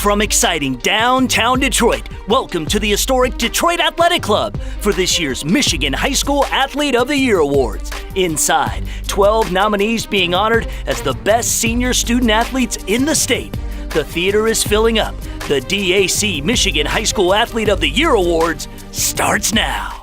From exciting downtown Detroit, welcome to the historic Detroit Athletic Club for this year's Michigan High School Athlete of the Year Awards. Inside, 12 nominees being honored as the best senior student athletes in the state. The theater is filling up. The DAC Michigan High School Athlete of the Year Awards starts now.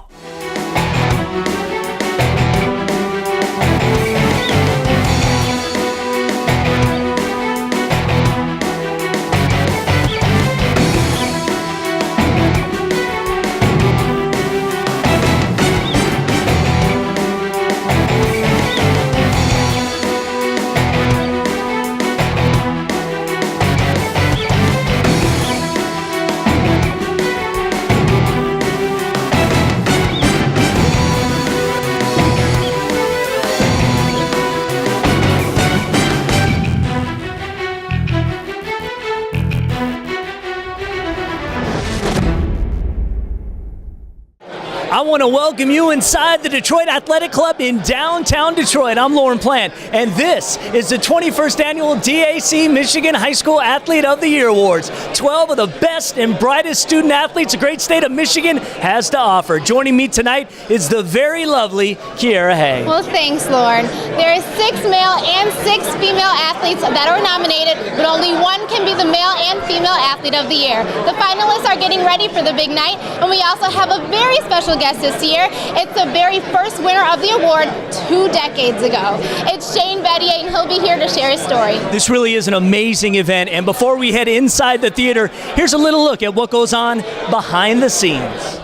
I want to welcome you inside the Detroit Athletic Club in downtown Detroit. I'm Lauren Plant, and this is the 21st Annual DAC Michigan High School Athlete of the Year Awards. 12 of the best and brightest student athletes the great state of Michigan has to offer. Joining me tonight is the very lovely Kiera Hay. Well, thanks, Lauren. There are 6 male and 6 female athletes that are nominated, but only one can be the male and female athlete of the year. The finalists are getting ready for the big night, and we also have a very special guest this year. It's the very first winner of the award 2 decades ago. It's Shane Bettier, and he'll be here to share his story. This really is an amazing event, and before we head inside the theater, here's a little look at what goes on behind the scenes.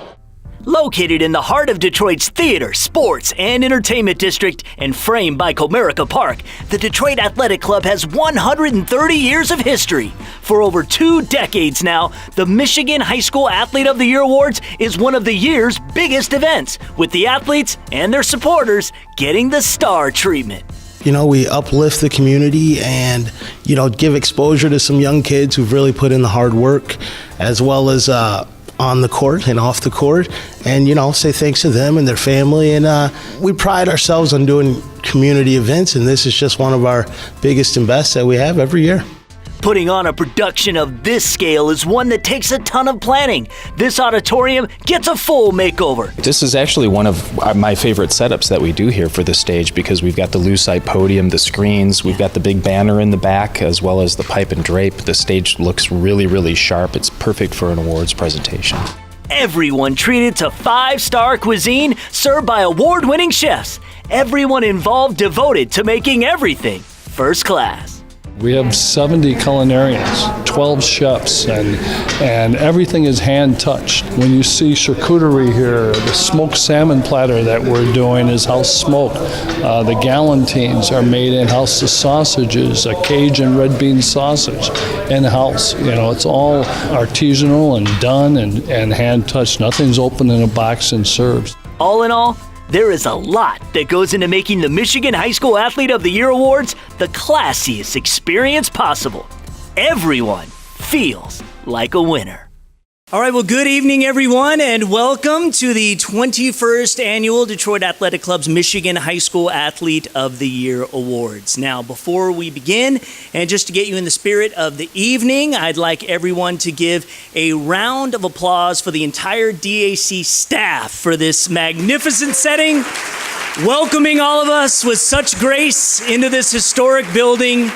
Located in the heart of Detroit's theater, sports, and entertainment district and framed by Comerica Park, the Detroit Athletic Club has 130 years of history. For over 2 decades now, the Michigan High School Athlete of the Year Awards is one of the year's biggest events, with the athletes and their supporters getting the star treatment. You know, we uplift the community and, give exposure to some young kids who've really put in the hard work, as well as on the court and off the court, and say thanks to them and their family. And we pride ourselves on doing community events, and this is just one of our biggest and best that we have every year. Putting on a production of this scale is one that takes a ton of planning. This auditorium gets a full makeover. This is actually one of my favorite setups that we do here for the stage, because we've got the lucite podium, the screens, we've got the big banner in the back, as well as the pipe and drape. The stage looks really, really sharp. It's perfect for an awards presentation. Everyone treated to 5-star cuisine served by award-winning chefs. Everyone involved devoted to making everything first class. We have 70 culinarians, 12 chefs, and everything is hand-touched. When you see charcuterie here, the smoked salmon platter that we're doing is house smoked. The galantines are made in-house. The sausages, a Cajun red bean sausage, in-house. It's all artisanal and done and hand-touched. Nothing's opened in a box and served. All in all, there is a lot that goes into making the Michigan High School Athlete of the Year Awards the classiest experience possible. Everyone feels like a winner. All right, well, good evening, everyone, and welcome to the 21st Annual Detroit Athletic Club's Michigan High School Athlete of the Year Awards. Now, before we begin, and just to get you in the spirit of the evening, I'd like everyone to give a round of applause for the entire DAC staff for this magnificent setting, welcoming all of us with such grace into this historic building.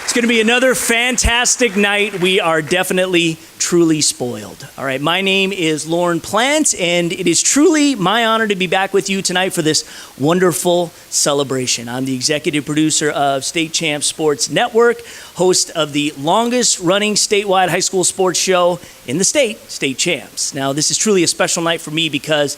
It's going to be another fantastic night. We are definitely truly spoiled. All right, my name is Lauren Plant, and it is truly my honor to be back with you tonight for this wonderful celebration. I'm the executive producer of State Champs Sports Network, host of the longest running statewide high school sports show in the state, State Champs. Now, this is truly a special night for me because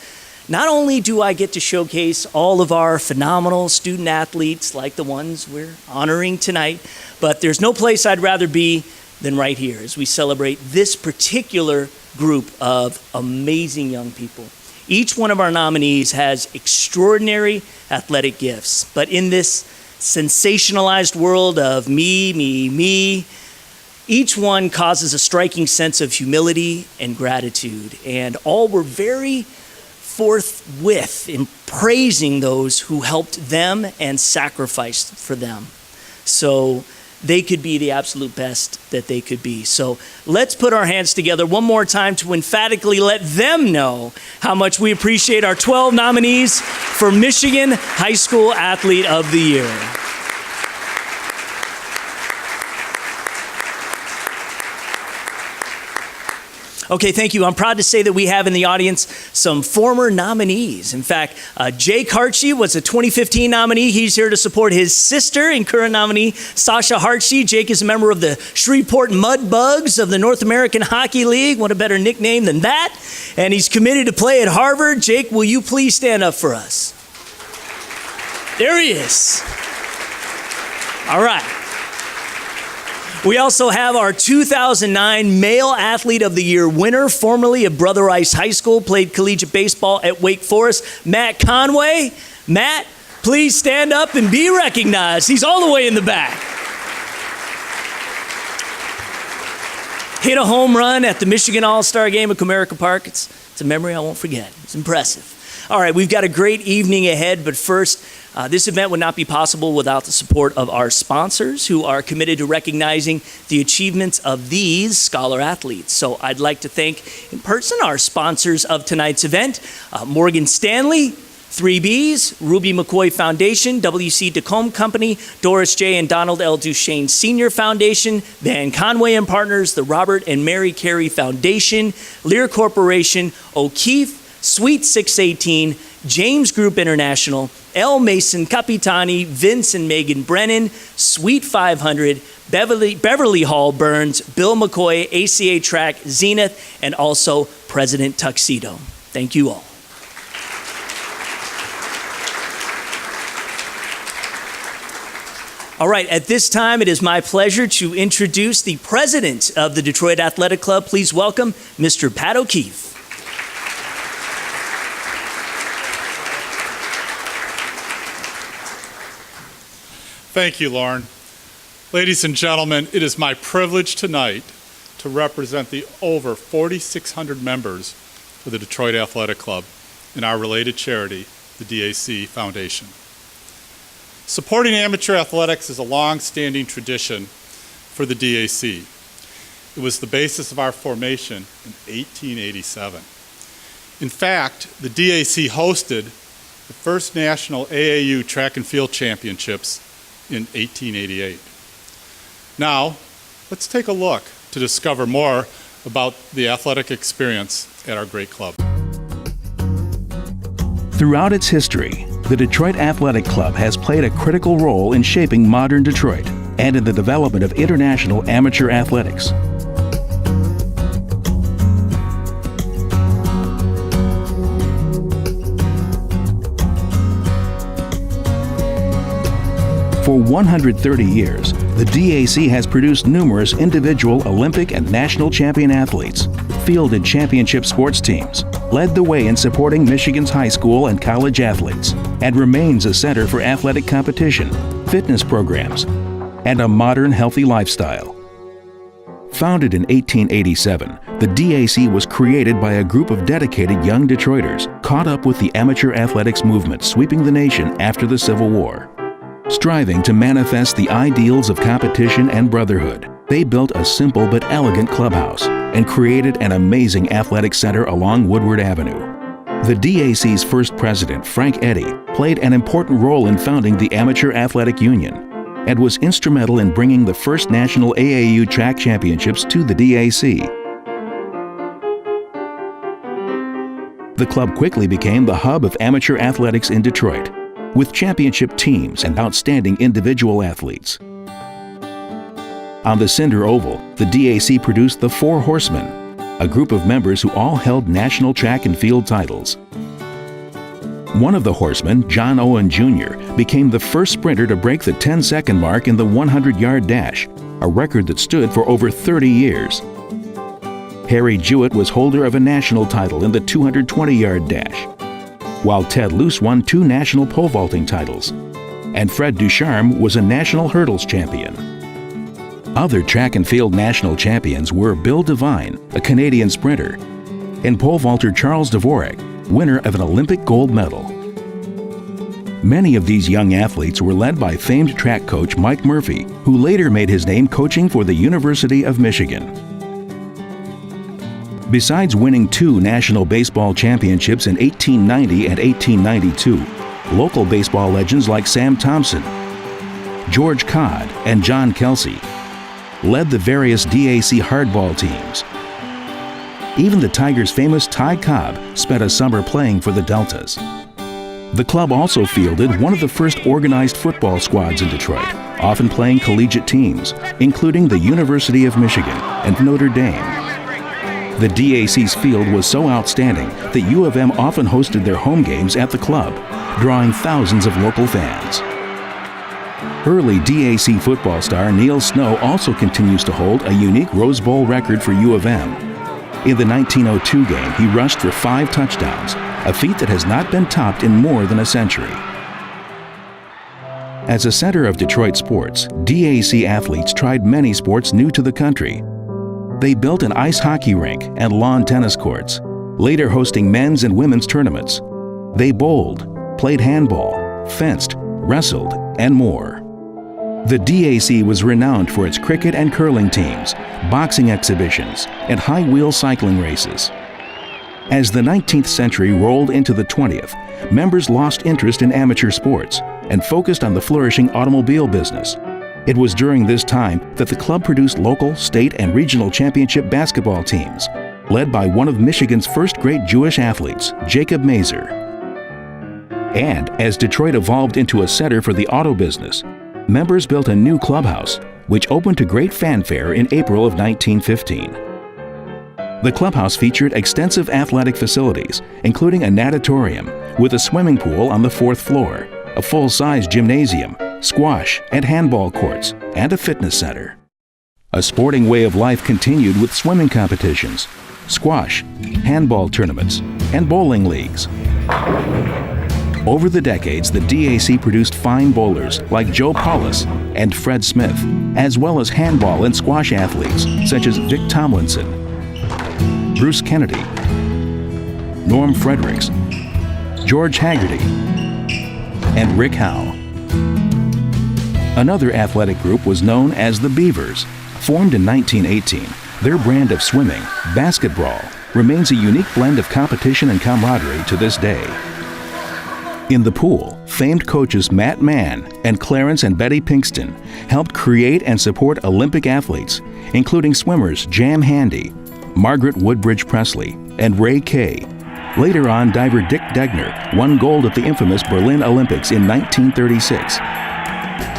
not only do I get to showcase all of our phenomenal student athletes like the ones we're honoring tonight, but there's no place I'd rather be than right here as we celebrate this particular group of amazing young people. Each one of our nominees has extraordinary athletic gifts, but in this sensationalized world of me, each one causes a striking sense of humility and gratitude, and all were very forthwith in praising those who helped them and sacrificed for them. So they could be the absolute best that they could be. So let's put our hands together one more time to emphatically let them know how much we appreciate our 12 nominees for Michigan High School Athlete of the Year. Okay, thank you. I'm proud to say that we have in the audience some former nominees. In fact, Jake Hartshey was a 2015 nominee. He's here to support his sister and current nominee, Sasha Hartshey. Jake is a member of the Shreveport Mudbugs of the North American Hockey League. What a better nickname than that? And he's committed to play at Harvard. Jake, will you please stand up for us? There he is. All right. We also have our 2009 Male Athlete of the Year winner, formerly of Brother Rice High School, played collegiate baseball at Wake Forest, Matt Conway. Matt, please stand up and be recognized. He's all the way in the back. Hit a home run at the Michigan All-Star Game at Comerica Park. It's a memory I won't forget. It's impressive. All right, we've got a great evening ahead, but first, this event would not be possible without the support of our sponsors who are committed to recognizing the achievements of these scholar athletes. So I'd like to thank in person our sponsors of tonight's event, Morgan Stanley, 3Bs, Ruby McCoy Foundation, W.C. DeCombe Company, Doris J. and Donald L. Duchesne Senior Foundation, Van Conway and Partners, the Robert and Mary Carey Foundation, Lear Corporation, O'Keefe, Suite 618, James Group International, L. Mason Capitani, Vince and Megan Brennan, Suite 500, Beverly Hall Burns, Bill McCoy, ACA Track, Zenith, and also President Tuxedo. Thank you all. All right, at this time, it is my pleasure to introduce the president of the Detroit Athletic Club. Please welcome Mr. Pat O'Keefe. Thank you, Lauren. Ladies and gentlemen, it is my privilege tonight to represent the over 4,600 members of the Detroit Athletic Club and our related charity, the DAC Foundation. Supporting amateur athletics is a long-standing tradition for the DAC. It was the basis of our formation in 1887. In fact, the DAC hosted the first national AAU track and field championships in 1888. Now, let's take a look to discover more about the athletic experience at our great club. Throughout its history, the Detroit Athletic Club has played a critical role in shaping modern Detroit and in the development of international amateur athletics. For 130 years, the DAC has produced numerous individual Olympic and national champion athletes, fielded championship sports teams, led the way in supporting Michigan's high school and college athletes, and remains a center for athletic competition, fitness programs, and a modern, healthy lifestyle. Founded in 1887, the DAC was created by a group of dedicated young Detroiters caught up with the amateur athletics movement sweeping the nation after the Civil War. Striving to manifest the ideals of competition and brotherhood, they built a simple but elegant clubhouse and created an amazing athletic center along Woodward Avenue. The DAC's first president, Frank Eddy, played an important role in founding the Amateur Athletic Union and was instrumental in bringing the first national AAU track championships to the DAC. The club quickly became the hub of amateur athletics in Detroit, with championship teams and outstanding individual athletes. On the Cinder Oval, the DAC produced the Four Horsemen, a group of members who all held national track and field titles. One of the horsemen, John Owen Jr., became the first sprinter to break the 10-second mark in the 100-yard dash, a record that stood for over 30 years. Harry Jewett was holder of a national title in the 220-yard dash, while Ted Luce won 2 national pole vaulting titles, and Fred Ducharme was a national hurdles champion. Other track and field national champions were Bill Devine, a Canadian sprinter, and pole vaulter Charles Dvorak, winner of an Olympic gold medal. Many of these young athletes were led by famed track coach Mike Murphy, who later made his name coaching for the University of Michigan. Besides winning 2 national baseball championships in 1890 and 1892, local baseball legends like Sam Thompson, George Codd, and John Kelsey led the various DAC hardball teams. Even the Tigers' famous Ty Cobb spent a summer playing for the Deltas. The club also fielded one of the first organized football squads in Detroit, often playing collegiate teams, including the University of Michigan and Notre Dame. The DAC's field was so outstanding that U of M often hosted their home games at the club, drawing thousands of local fans. Early DAC football star Neil Snow also continues to hold a unique Rose Bowl record for U of M. In the 1902 game, he rushed for 5 touchdowns, a feat that has not been topped in more than a century. As a center of Detroit sports, DAC athletes tried many sports new to the country. They built an ice hockey rink and lawn tennis courts, later hosting men's and women's tournaments. They bowled, played handball, fenced, wrestled, and more. The DAC was renowned for its cricket and curling teams, boxing exhibitions, and high-wheel cycling races. As the 19th century rolled into the 20th, members lost interest in amateur sports and focused on the flourishing automobile business. It was during this time that the club produced local, state, and regional championship basketball teams, led by one of Michigan's first great Jewish athletes, Jacob Mazer. And as Detroit evolved into a center for the auto business, members built a new clubhouse, which opened to great fanfare in April of 1915. The clubhouse featured extensive athletic facilities, including a natatorium with a swimming pool on the 4th floor, a full-size gymnasium, squash and handball courts, and a fitness center. A sporting way of life continued with swimming competitions, squash, handball tournaments, and bowling leagues. Over the decades, the DAC produced fine bowlers like Joe Paulus and Fred Smith, as well as handball and squash athletes such as Vic Tomlinson, Bruce Kennedy, Norm Fredericks, George Haggerty, and Rick Howe. Another athletic group was known as the Beavers. Formed in 1918, their brand of swimming, basketball, remains a unique blend of competition and camaraderie to this day. In the pool, famed coaches Matt Mann and Clarence and Betty Pinkston helped create and support Olympic athletes, including swimmers Jam Handy, Margaret Woodbridge Presley, and Ray Kay. Later on, diver Dick Degner won gold at the infamous Berlin Olympics in 1936.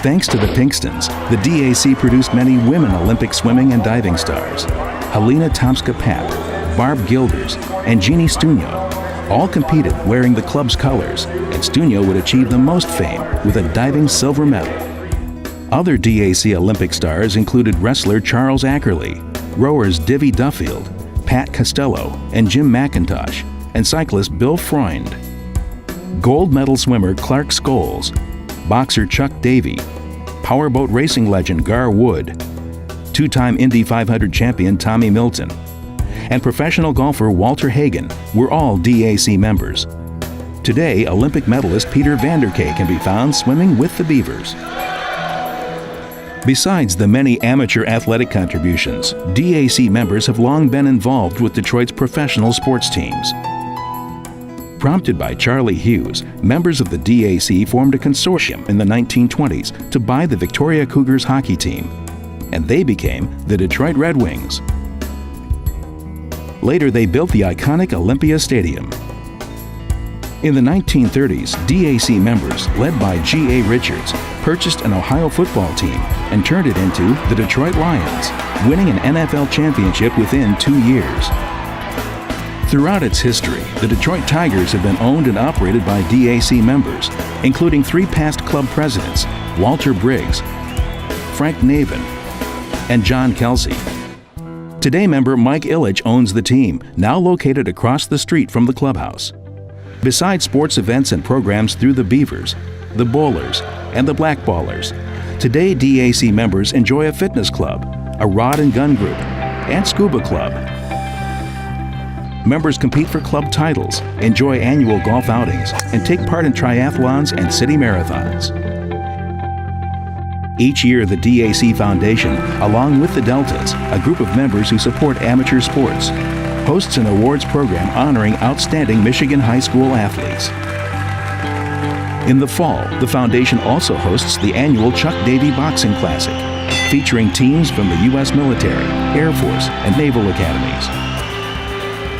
Thanks to the Pinkstons, the DAC produced many women Olympic swimming and diving stars. Helena Tomska-Papp, Barb Gilders, and Jeannie Stuño all competed wearing the club's colors, and Stuño would achieve the most fame with a diving silver medal. Other DAC Olympic stars included wrestler Charles Ackerley, rowers Divvy Duffield, Pat Costello, and Jim McIntosh, and cyclist Bill Freund. Gold medal swimmer Clark Scholes, boxer Chuck Davey, powerboat racing legend Gar Wood, two-time Indy 500 champion Tommy Milton, and professional golfer Walter Hagen were all DAC members. Today, Olympic medalist Peter Vanderkay can be found swimming with the Beavers. Besides the many amateur athletic contributions, DAC members have long been involved with Detroit's professional sports teams. Prompted by Charlie Hughes, members of the DAC formed a consortium in the 1920s to buy the Victoria Cougars hockey team, and they became the Detroit Red Wings. Later, they built the iconic Olympia Stadium. In the 1930s, DAC members, led by G.A. Richards, purchased an Ohio football team and turned it into the Detroit Lions, winning an NFL championship within 2 years. Throughout its history, the Detroit Tigers have been owned and operated by DAC members, including 3 past club presidents, Walter Briggs, Frank Navin, and John Kelsey. Today, member Mike Illich owns the team, now located across the street from the clubhouse. Besides sports events and programs through the Beavers, the Bowlers, and the Blackballers, today DAC members enjoy a fitness club, a rod and gun group, and scuba club. Members compete for club titles, enjoy annual golf outings, and take part in triathlons and city marathons. Each year, the DAC Foundation, along with the Deltas, a group of members who support amateur sports, hosts an awards program honoring outstanding Michigan high school athletes. In the fall, the foundation also hosts the annual Chuck Davey Boxing Classic, featuring teams from the U.S. military, Air Force, and Naval academies.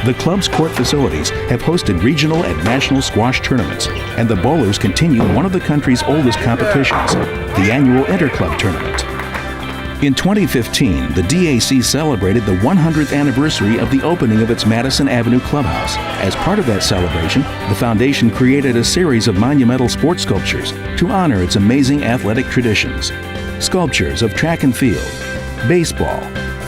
The club's court facilities have hosted regional and national squash tournaments, and the bowlers continue one of the country's oldest competitions, the annual Interclub Tournament. In 2015, the DAC celebrated the 100th anniversary of the opening of its Madison Avenue Clubhouse. As part of that celebration, the foundation created a series of monumental sports sculptures to honor its amazing athletic traditions. Sculptures of track and field, baseball,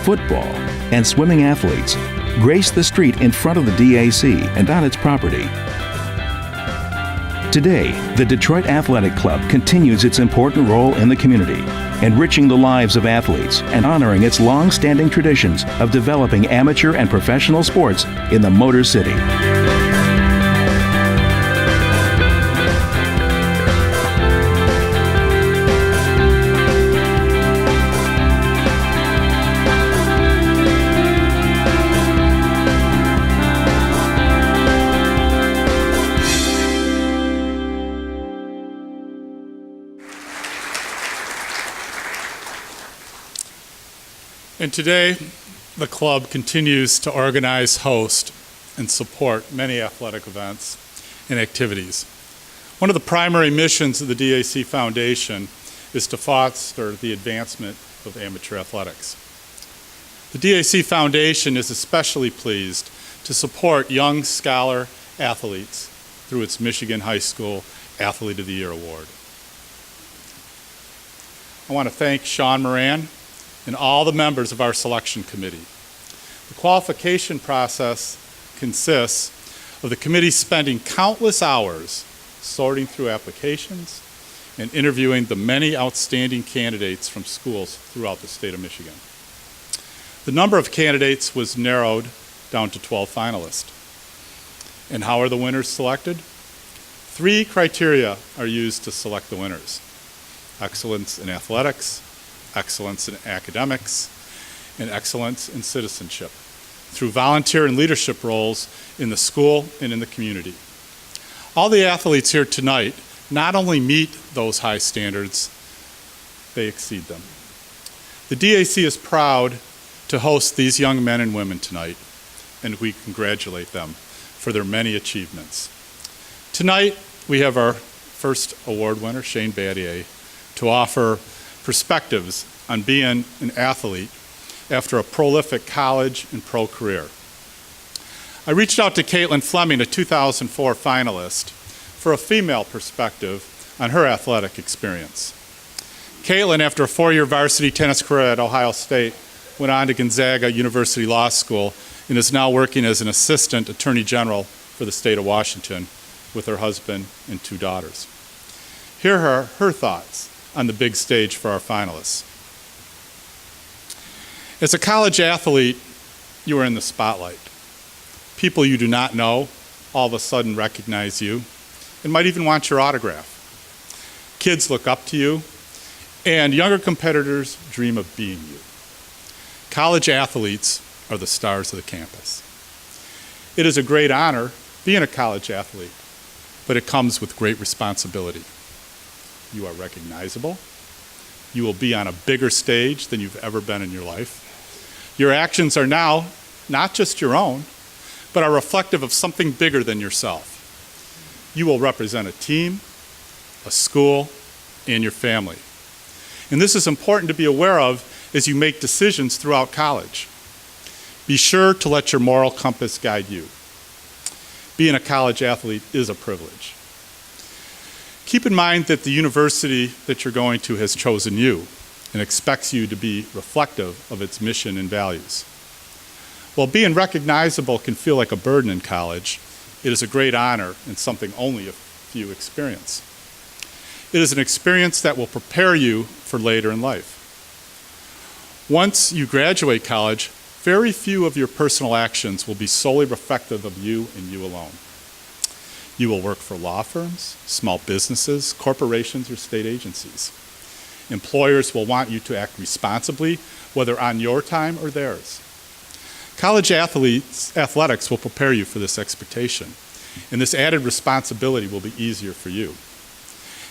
football, and swimming athletes grace the street in front of the DAC and on its property. Today, the Detroit Athletic Club continues its important role in the community, enriching the lives of athletes and honoring its long-standing traditions of developing amateur and professional sports in the Motor City. And today, the club continues to organize, host, and support many athletic events and activities. One of the primary missions of the DAC Foundation is to foster the advancement of amateur athletics. The DAC Foundation is especially pleased to support young scholar athletes through its Michigan High School Athlete of the Year Award. I want to thank Sean Moran and all the members of our selection committee. The qualification process consists of the committee spending countless hours sorting through applications and interviewing the many outstanding candidates from schools throughout the state of Michigan. The number of candidates was narrowed down to 12 finalists. And how are the winners selected? 3 criteria are used to select the winners: excellence in athletics, excellence in academics, and excellence in citizenship through volunteer and leadership roles in the school and in the community. All the athletes here tonight not only meet those high standards, they exceed them. The DAC is proud to host these young men and women tonight, and we congratulate them for their many achievements. Tonight, we have our first award winner, Shane Battier, to offer perspectives on being an athlete after a prolific college and pro career. I reached out to Caitlin Fleming, a 2004 finalist, for a female perspective on her athletic experience. Caitlin, after a 4-year varsity tennis career at Ohio State, went on to Gonzaga University Law School and is now working as an assistant attorney general for the state of Washington with her husband and 2 daughters. Here are her thoughts on the big stage for our finalists. As a college athlete, you are in the spotlight. People you do not know all of a sudden recognize you and might even want your autograph. Kids look up to you, and younger competitors dream of being you. College athletes are the stars of the campus. It is a great honor being a college athlete, but it comes with great responsibility. You are recognizable. You will be on a bigger stage than you've ever been in your life. Your actions are now not just your own, but are reflective of something bigger than yourself. You will represent a team, a school, and your family. And this is important to be aware of as you make decisions throughout college. Be sure to let your moral compass guide you. Being a college athlete is a privilege. Keep in mind that the university that you're going to has chosen you and expects you to be reflective of its mission and values. While being recognizable can feel like a burden in college, it is a great honor and something only a few experience. It is an experience that will prepare you for later in life. Once you graduate college, Very few of your personal actions will be solely reflective of you and you alone. You will work for law firms, small businesses, corporations, or state agencies. Employers will want you to act responsibly, whether on your time or theirs. College athletics will prepare you for this expectation, and this added responsibility will be easier for you,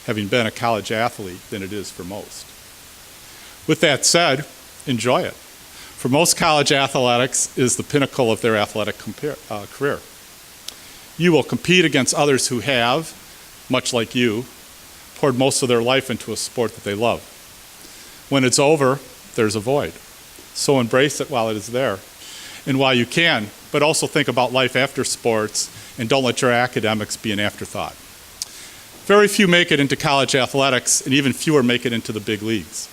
having been a college athlete, than it is for most. With that said, enjoy it. For most, college athletics is the pinnacle of their athletic career. You will compete against others who have, much like you, poured most of their life into a sport that they love. When it's over, there's a void. So embrace it while it is there, and while you can, but also think about life after sports, and don't let your academics be an afterthought. Very few make it into college athletics, and even fewer make it into the big leagues.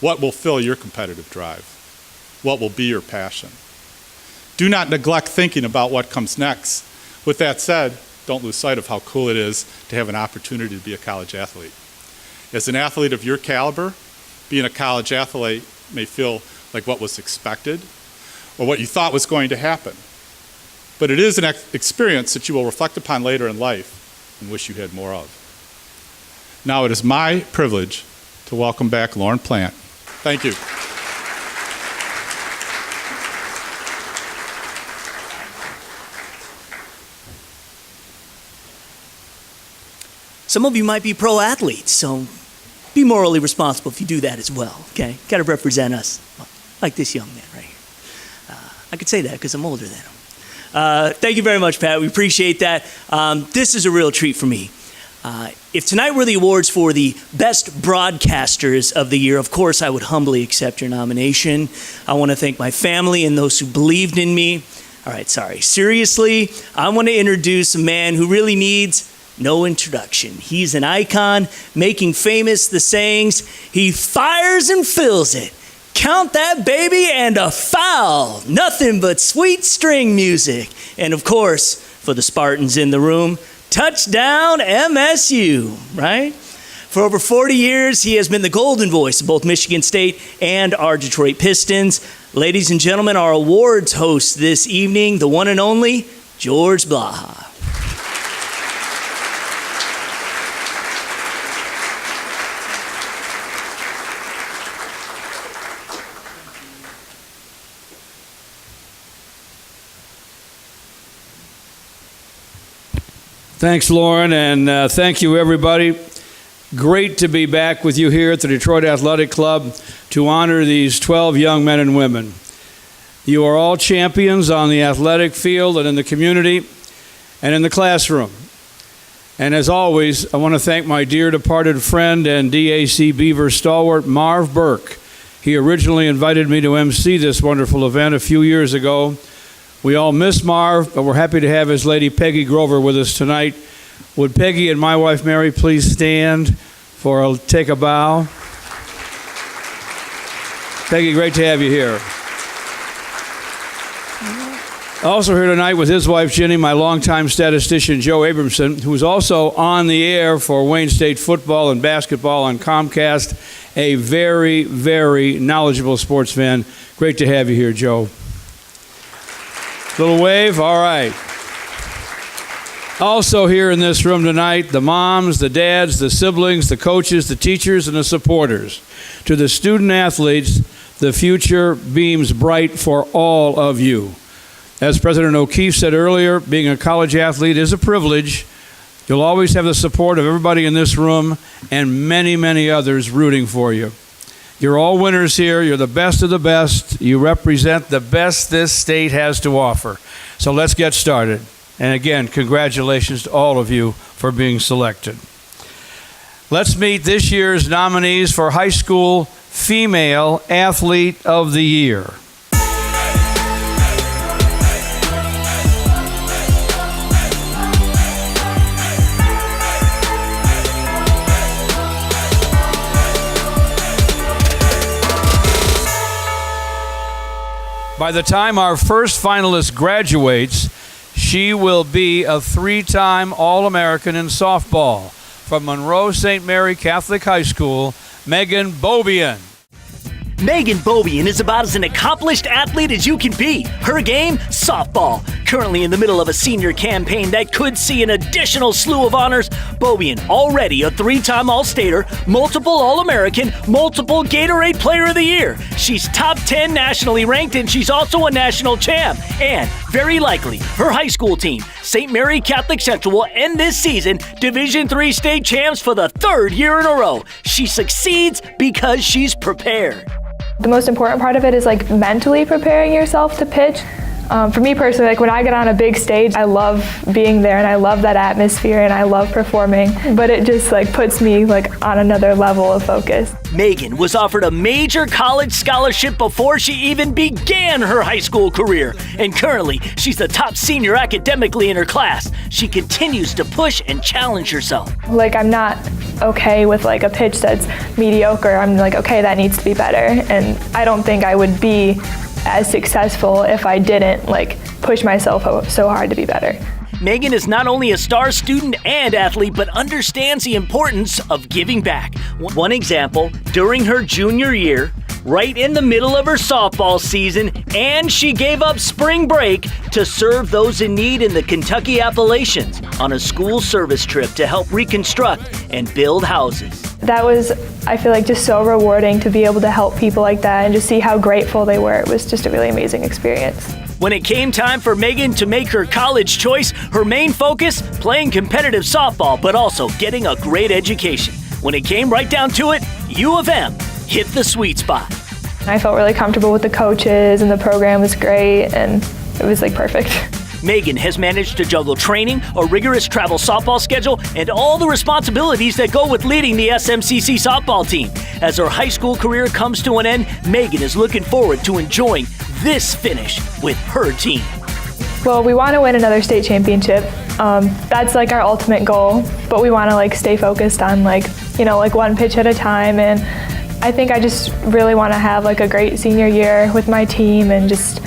What will fill your competitive drive? What will be your passion? Do not neglect thinking about what comes next. With that said, don't lose sight of how cool it is to have an opportunity to be a college athlete. As an athlete of your caliber, being a college athlete may feel like what was expected or what you thought was going to happen. But it is an experience that you will reflect upon later in life and wish you had more of. Now it is my privilege to welcome back Lauren Plant. Thank you. Some of you might be pro athletes, so be morally responsible if you do that as well, okay? Got to represent us, like this young man right here. I could say that because I'm older than him. Thank you very much, Pat. We appreciate that. This is a real treat for me. If tonight were the awards for the best broadcasters of the year, of course, I would humbly accept your nomination. I want to thank my family and those who believed in me. All right, sorry. Seriously, I want to introduce a man who really needs no introduction. He's an icon, making famous the sayings, he fires and fills it. Count that baby and a foul. Nothing but sweet string music. And of course, for the Spartans in the room, touchdown MSU, right? For over 40 years, he has been the golden voice of both Michigan State and our Detroit Pistons. Ladies and gentlemen, our awards host this evening, the one and only George Blaha. Thanks, Lauren, and thank you, everybody. Great to be back with you here at the Detroit Athletic Club to honor these 12 young men and women. You are all champions on the athletic field and in the community and in the classroom. And as always, I want to thank my dear departed friend and DAC Beaver stalwart, Marv Burke. He originally invited me to MC this wonderful event a few years ago. We all miss Marv, but we're happy to have his lady Peggy Grover with us tonight. Would Peggy and my wife Mary please stand for a take a bow? Peggy, great to have you here. Also here tonight with his wife Ginny, my longtime statistician Joe Abramson, who's also on the air for Wayne State football and basketball on Comcast, a very, very knowledgeable sports fan. Great to have you here, Joe. Little wave, all right. Also here in this room tonight, the moms, the dads, the siblings, the coaches, the teachers, and the supporters. To the student athletes, the future beams bright for all of you. As President O'Keefe said earlier, being a college athlete is a privilege. You'll always have the support of everybody in this room and many, many others rooting for you. You're all winners here. You're the best of the best. You represent the best this state has to offer. So let's get started. And again, congratulations to all of you for being selected. Let's meet this year's nominees for High School Female Athlete of the Year. By the time our first finalist graduates, she will be a 3-time All-American in softball. From Monroe St. Mary Catholic High School, Megan Bobian. Megan Beaubien is about as an accomplished athlete as you can be. Her game, softball. Currently in the middle of a senior campaign that could see an additional slew of honors, Beaubien already a 3-time All-Stater, multiple All-American, multiple Gatorade Player of the Year. She's top 10 nationally ranked, and she's also a national champ. And, very likely, her high school team, St. Mary Catholic Central, will end this season Division III state champs for the 3rd year in a row. She succeeds because she's prepared. The most important part of it is mentally preparing yourself to pitch. For me personally, when I get on a big stage, I love being there and I love that atmosphere and I love performing, but it just puts me on another level of focus. Megan was offered a major college scholarship before she even began her high school career, and currently she's the top senior academically in her class. She continues to push and challenge herself. I'm not okay with a pitch that's mediocre. I'm okay, that needs to be better, and I don't think I would be as successful if I didn't push myself so hard to be better. Megan is not only a star student and athlete, but understands the importance of giving back. One example, during her junior year, right in the middle of her softball season, and she gave up spring break to serve those in need in the Kentucky Appalachians on a school service trip to help reconstruct and build houses. That was, I feel just so rewarding to be able to help people like that and just see how grateful they were. It was just a really amazing experience. When it came time for Megan to make her college choice, her main focus, playing competitive softball, but also getting a great education. When it came right down to it, U of M hit the sweet spot. I felt really comfortable with the coaches and the program was great and it was perfect. Megan has managed to juggle training, a rigorous travel softball schedule, and all the responsibilities that go with leading the SMCC softball team. As her high school career comes to an end, Megan is looking forward to enjoying this finish with her team. Well, we want to win another state championship. That's our ultimate goal, but we want to stay focused on one pitch at a time, and I think I just really want to have a great senior year with my team and just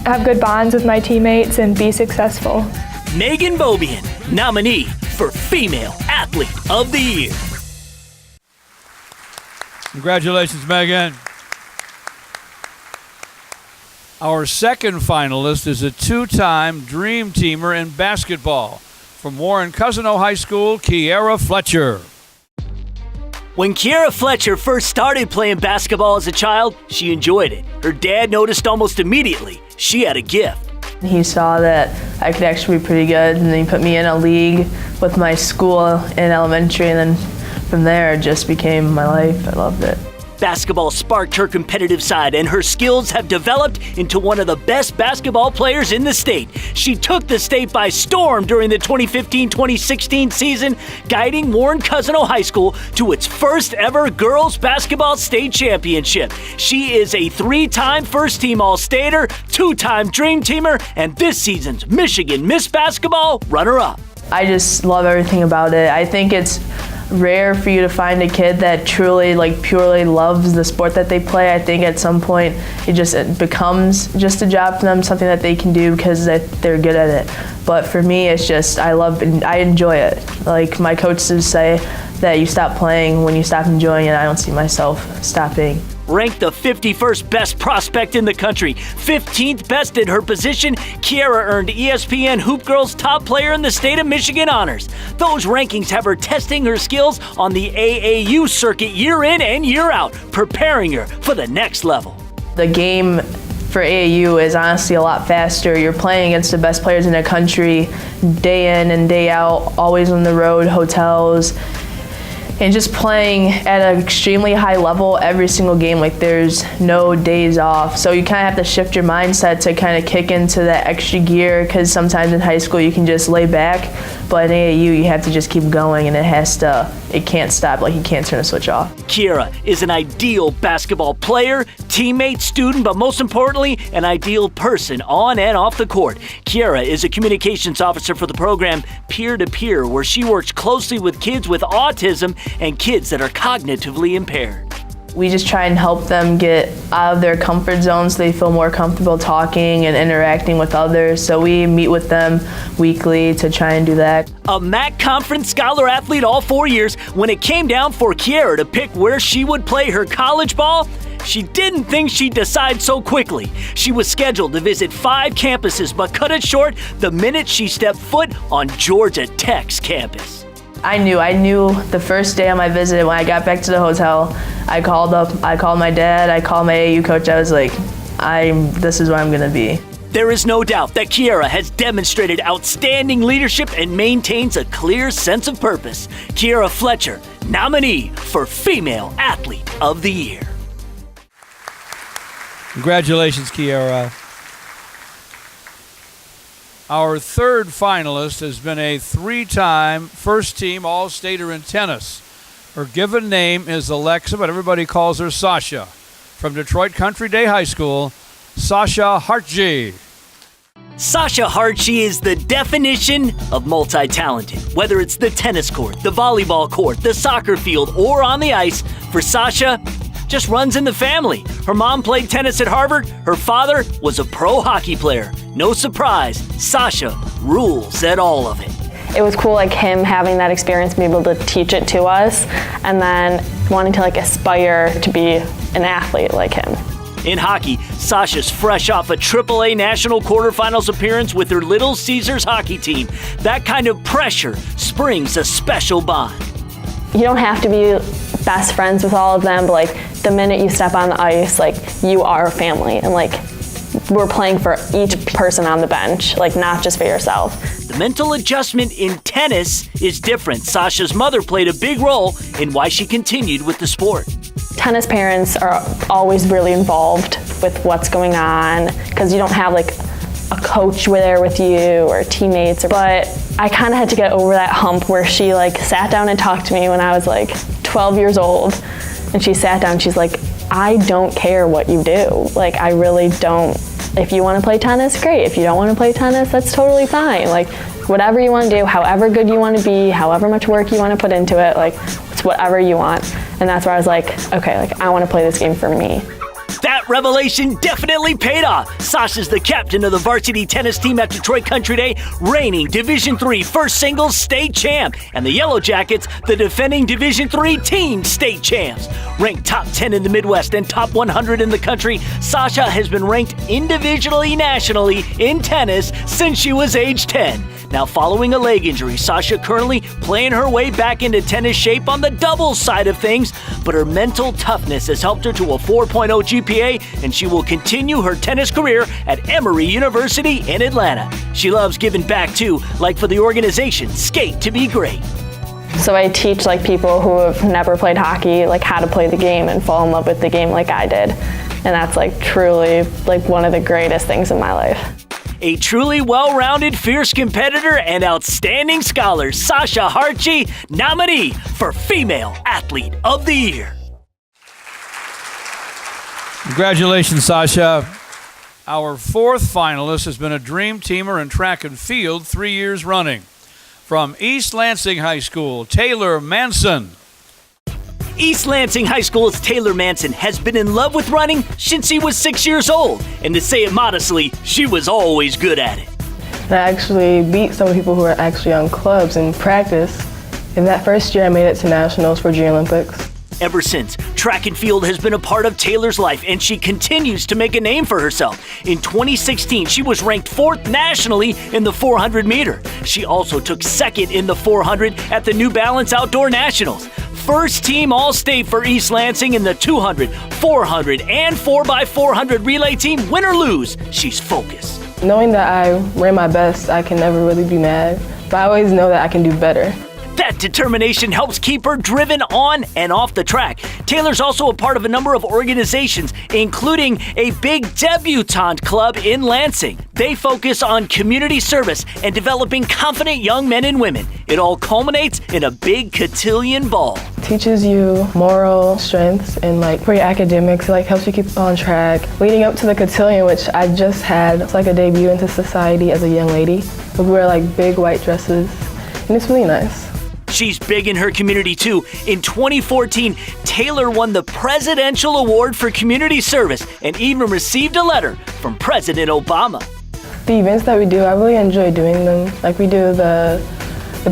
have good bonds with my teammates and be successful. Megan Beaubien, nominee for Female Athlete of the Year. Congratulations, Megan. Our second finalist is a 2-time Dream Teamer in basketball from Warren Cousino High School, Kiera Fletcher. When Kiera Fletcher first started playing basketball as a child, she enjoyed it. Her dad noticed almost immediately she had a gift. He saw that I could actually be pretty good, and then he put me in a league with my school in elementary, and then from there it just became my life. I loved it. Basketball sparked her competitive side, and her skills have developed into one of the best basketball players in the state. She took the state by storm during the 2015-2016 season, guiding Warren Cousino High School to its first ever girls basketball state championship. She is a 3-time first-team All-Stater, 2-time Dream Teamer, and this season's Michigan Miss Basketball runner-up. I just love everything about it. I think it's rare for you to find a kid that truly, purely loves the sport that they play. I think at some point it becomes just a job for them, something that they can do because they're good at it. But for me, it's just I enjoy it. My coaches say that you stop playing when you stop enjoying it. I don't see myself stopping. Ranked the 51st best prospect in the country, 15th best in her position, Kiera earned ESPN Hoop Girls Top Player in the State of Michigan honors. Those rankings have her testing her skills on the AAU circuit year in and year out, preparing her for the next level. The game for AAU is honestly a lot faster. You're playing against the best players in the country day in and day out, always on the road, hotels, and just playing at an extremely high level every single game. There's no days off. So you kind of have to shift your mindset to kind of kick into that extra gear, because sometimes in high school you can just lay back, but in AAU you have to just keep going, and it can't stop. You can't turn a switch off. Kiera is an ideal basketball player, teammate, student, but most importantly, an ideal person on and off the court. Kiera is a communications officer for the program Peer to Peer, where she works closely with kids with autism and kids that are cognitively impaired. We just try and help them get out of their comfort zone so they feel more comfortable talking and interacting with others. So we meet with them weekly to try and do that. A MAC Conference Scholar athlete all 4 years, when it came down for Kiera to pick where she would play her college ball, She didn't think she'd decide so quickly. She was scheduled to visit 5 campuses, but cut it short the minute she stepped foot on Georgia Tech's campus. I knew the first day of my visit when I got back to the hotel. I called my dad, I called my AAU coach. I was like, this is where I'm gonna be. There is no doubt that Kiera has demonstrated outstanding leadership and maintains a clear sense of purpose. Kiera Fletcher, nominee for Female Athlete of the Year. Congratulations, Kiera. Our third finalist has been a 3-time first-team All-Stater in tennis. Her given name is Alexa, but everybody calls her Sasha. From Detroit Country Day High School, Sasha Hartje. Sasha Hartje is the definition of multi-talented. Whether it's the tennis court, the volleyball court, the soccer field, or on the ice, for Sasha, just runs in the family. Her mom played tennis at Harvard. Her father was a pro hockey player. No surprise, Sasha rules at all of it. It was cool, like him having that experience, being able to teach it to us, and then wanting to like aspire to be an athlete like him. In hockey, Sasha's fresh off a AAA national quarterfinals appearance with her Little Caesars hockey team. That kind of pressure springs a special bond. You don't have to be best friends with all of them, but like the minute you step on the ice, like you are family, and like we're playing for each person on the bench, like not just for yourself. The mental adjustment in tennis is different. Sasha's mother played a big role in why she continued with the sport. Tennis parents are always really involved with what's going on because you don't have like a coach there with you or teammates. But I kind of had to get over that hump where she like sat down and talked to me when I was like 12 years old. And she sat down, she's like, I don't care what you do. Like, I really don't. If you want to play tennis, great. If you don't want to play tennis, that's totally fine. Like, whatever you want to do, however good you want to be, however much work you want to put into it, like, it's whatever you want. And that's where I was like, okay, like, I want to play this game for me. That revelation definitely paid off. Sasha's the captain of the varsity tennis team at Detroit Country Day, reigning Division III first singles state champ, and the Yellow Jackets, the defending Division III team state champs. Ranked top 10 in the Midwest and top 100 in the country, Sasha has been ranked individually nationally in tennis since she was age 10. Now, following a leg injury, Sasha currently playing her way back into tennis shape on the doubles side of things, but her mental toughness has helped her to a 4.0 GPA, and she will continue her tennis career at Emory University in Atlanta. She loves giving back too, like for the organization Skate to Be Great. So I teach like people who have never played hockey, like how to play the game and fall in love with the game like I did. And that's like truly like one of the greatest things in my life. A truly well-rounded, fierce competitor and outstanding scholar, Sasha Hartje, nominee for Female Athlete of the Year. Congratulations, Sasha. Our fourth finalist has been a dream teamer in track and field 3 years running. From East Lansing High School, Taylor Manson. East Lansing High School's Taylor Manson has been in love with running since he was 6 years old. And to say it modestly, she was always good at it. I actually beat some people who are actually on clubs in practice. In that first year, I made it to nationals for Junior Olympics. Ever since, track and field has been a part of Taylor's life, and she continues to make a name for herself. In 2016, she was ranked 4th nationally in the 400 meter. She also took 2nd in the 400 at the New Balance Outdoor Nationals. First team All-State for East Lansing in the 200, 400, and 4x400 relay team. Win or lose, she's focused. Knowing that I ran my best, I can never really be mad, but I always know that I can do better. That determination helps keep her driven on and off the track. Taylor's also a part of a number of organizations, including a big debutante club in Lansing. They focus on community service and developing confident young men and women. It all culminates in a big cotillion ball. Teaches you moral strengths and for your academics, helps you keep on track. Leading up to the cotillion, which I just had, it's like a debut into society as a young lady. We wear big white dresses, and it's really nice. She's big in her community too. In 2014, Taylor won the Presidential Award for Community Service and even received a letter from President Obama. The events that we do, I really enjoy doing them. We do the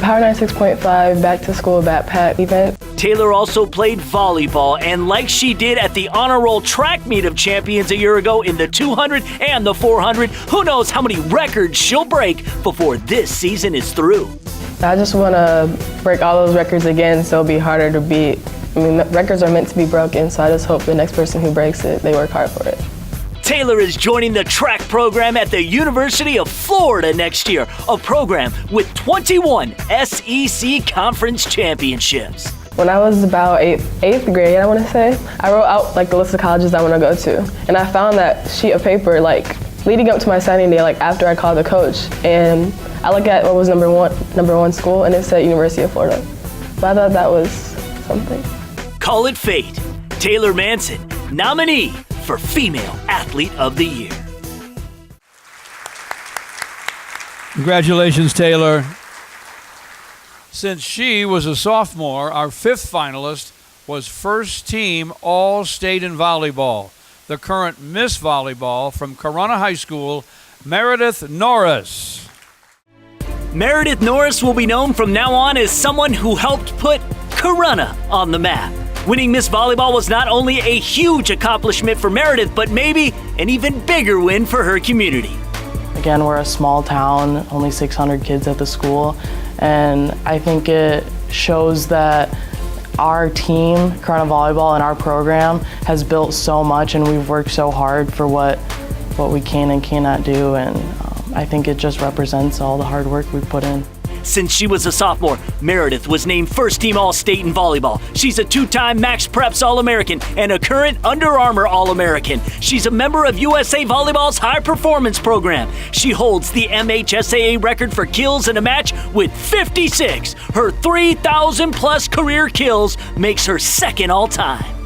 Power 96.5 Back to School Backpack event. Taylor also played volleyball, and like she did at the Honor Roll track meet of champions a year ago in the 200 and the 400, who knows how many records she'll break before this season is through. I just want to break all those records again so it'll be harder to beat. I mean, records are meant to be broken, so I just hope the next person who breaks it, they work hard for it. Taylor is joining the track program at the University of Florida next year, a program with 21 SEC Conference championships. When I was about eighth grade, I want to say, I wrote out like the list of colleges I want to go to, and I found that sheet of paper like leading up to my signing day, like after I called the coach, and I looked at what was number one school, and it said University of Florida. So I thought that was something. Call it fate. Taylor Manson, nominee for Female Athlete of the Year. Congratulations, Taylor. Since she was a sophomore, our fifth finalist was first team All-State in volleyball, the current Miss Volleyball from Corunna High School, Meredith Norris. Meredith Norris will be known from now on as someone who helped put Corunna on the map. Winning Miss Volleyball was not only a huge accomplishment for Meredith, but maybe an even bigger win for her community. Again, we're a small town, only 600 kids at the school, and I think it shows that our team, Corunna Volleyball, and our program has built so much, and we've worked so hard for what we can and cannot do, and I think it just represents all the hard work we've put in. Since she was a sophomore, Meredith was named first team All-State in volleyball. She's a two-time Max Preps All-American and a current Under Armour All-American. She's a member of USA Volleyball's High Performance Program. She holds the MHSAA record for kills in a match with 56. Her 3,000-plus career kills makes her second all-time.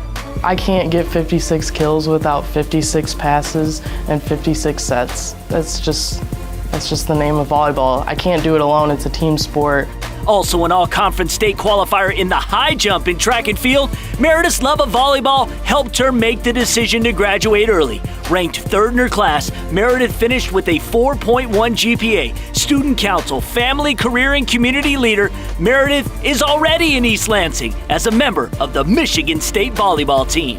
I can't get 56 kills without 56 passes and 56 sets. That's just the name of volleyball. I can't do it alone. It's a team sport. Also an all-conference state qualifier in the high jump in track and field, Meredith's love of volleyball helped her make the decision to graduate early. Ranked third in her class, Meredith finished with a 4.1 GPA. Student council, family, career, and community leader, Meredith is already in East Lansing as a member of the Michigan State volleyball team.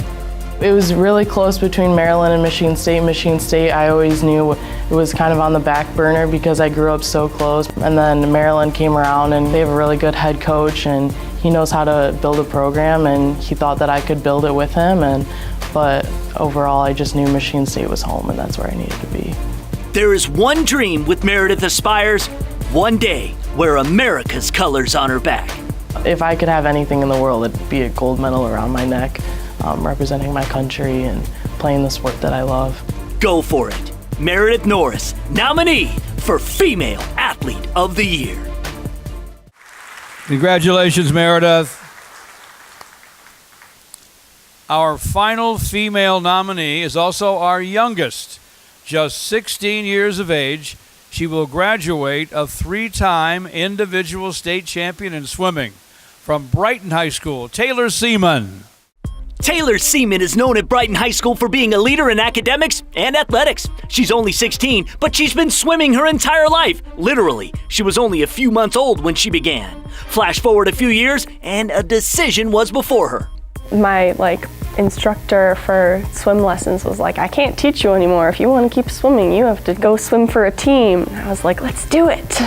It was really close between Maryland and Michigan State. Michigan State, I always knew it was kind of on the back burner because I grew up so close. And then Maryland came around, and they have a really good head coach, and he knows how to build a program, and he thought that I could build it with him. But overall, I just knew Michigan State was home, and that's where I needed to be. There is one dream with Meredith aspires, one day wear America's colors on her back. If I could have anything in the world, it'd be a gold medal around my neck. Representing my country and playing the sport that I love. Go for it. Meredith Norris, nominee for Female Athlete of the Year. Congratulations, Meredith. Our final female nominee is also our youngest, just 16 years of age. She will graduate a three-time individual state champion in swimming from Brighton High School, Taylor Seaman. Taylor Seaman is known at Brighton High School for being a leader in academics and athletics. She's only 16, but she's been swimming her entire life. Literally, she was only a few months old when she began. Flash forward a few years, and a decision was before her. My instructor for swim lessons was like, I can't teach you anymore. If you want to keep swimming, you have to go swim for a team. I was like, let's do it.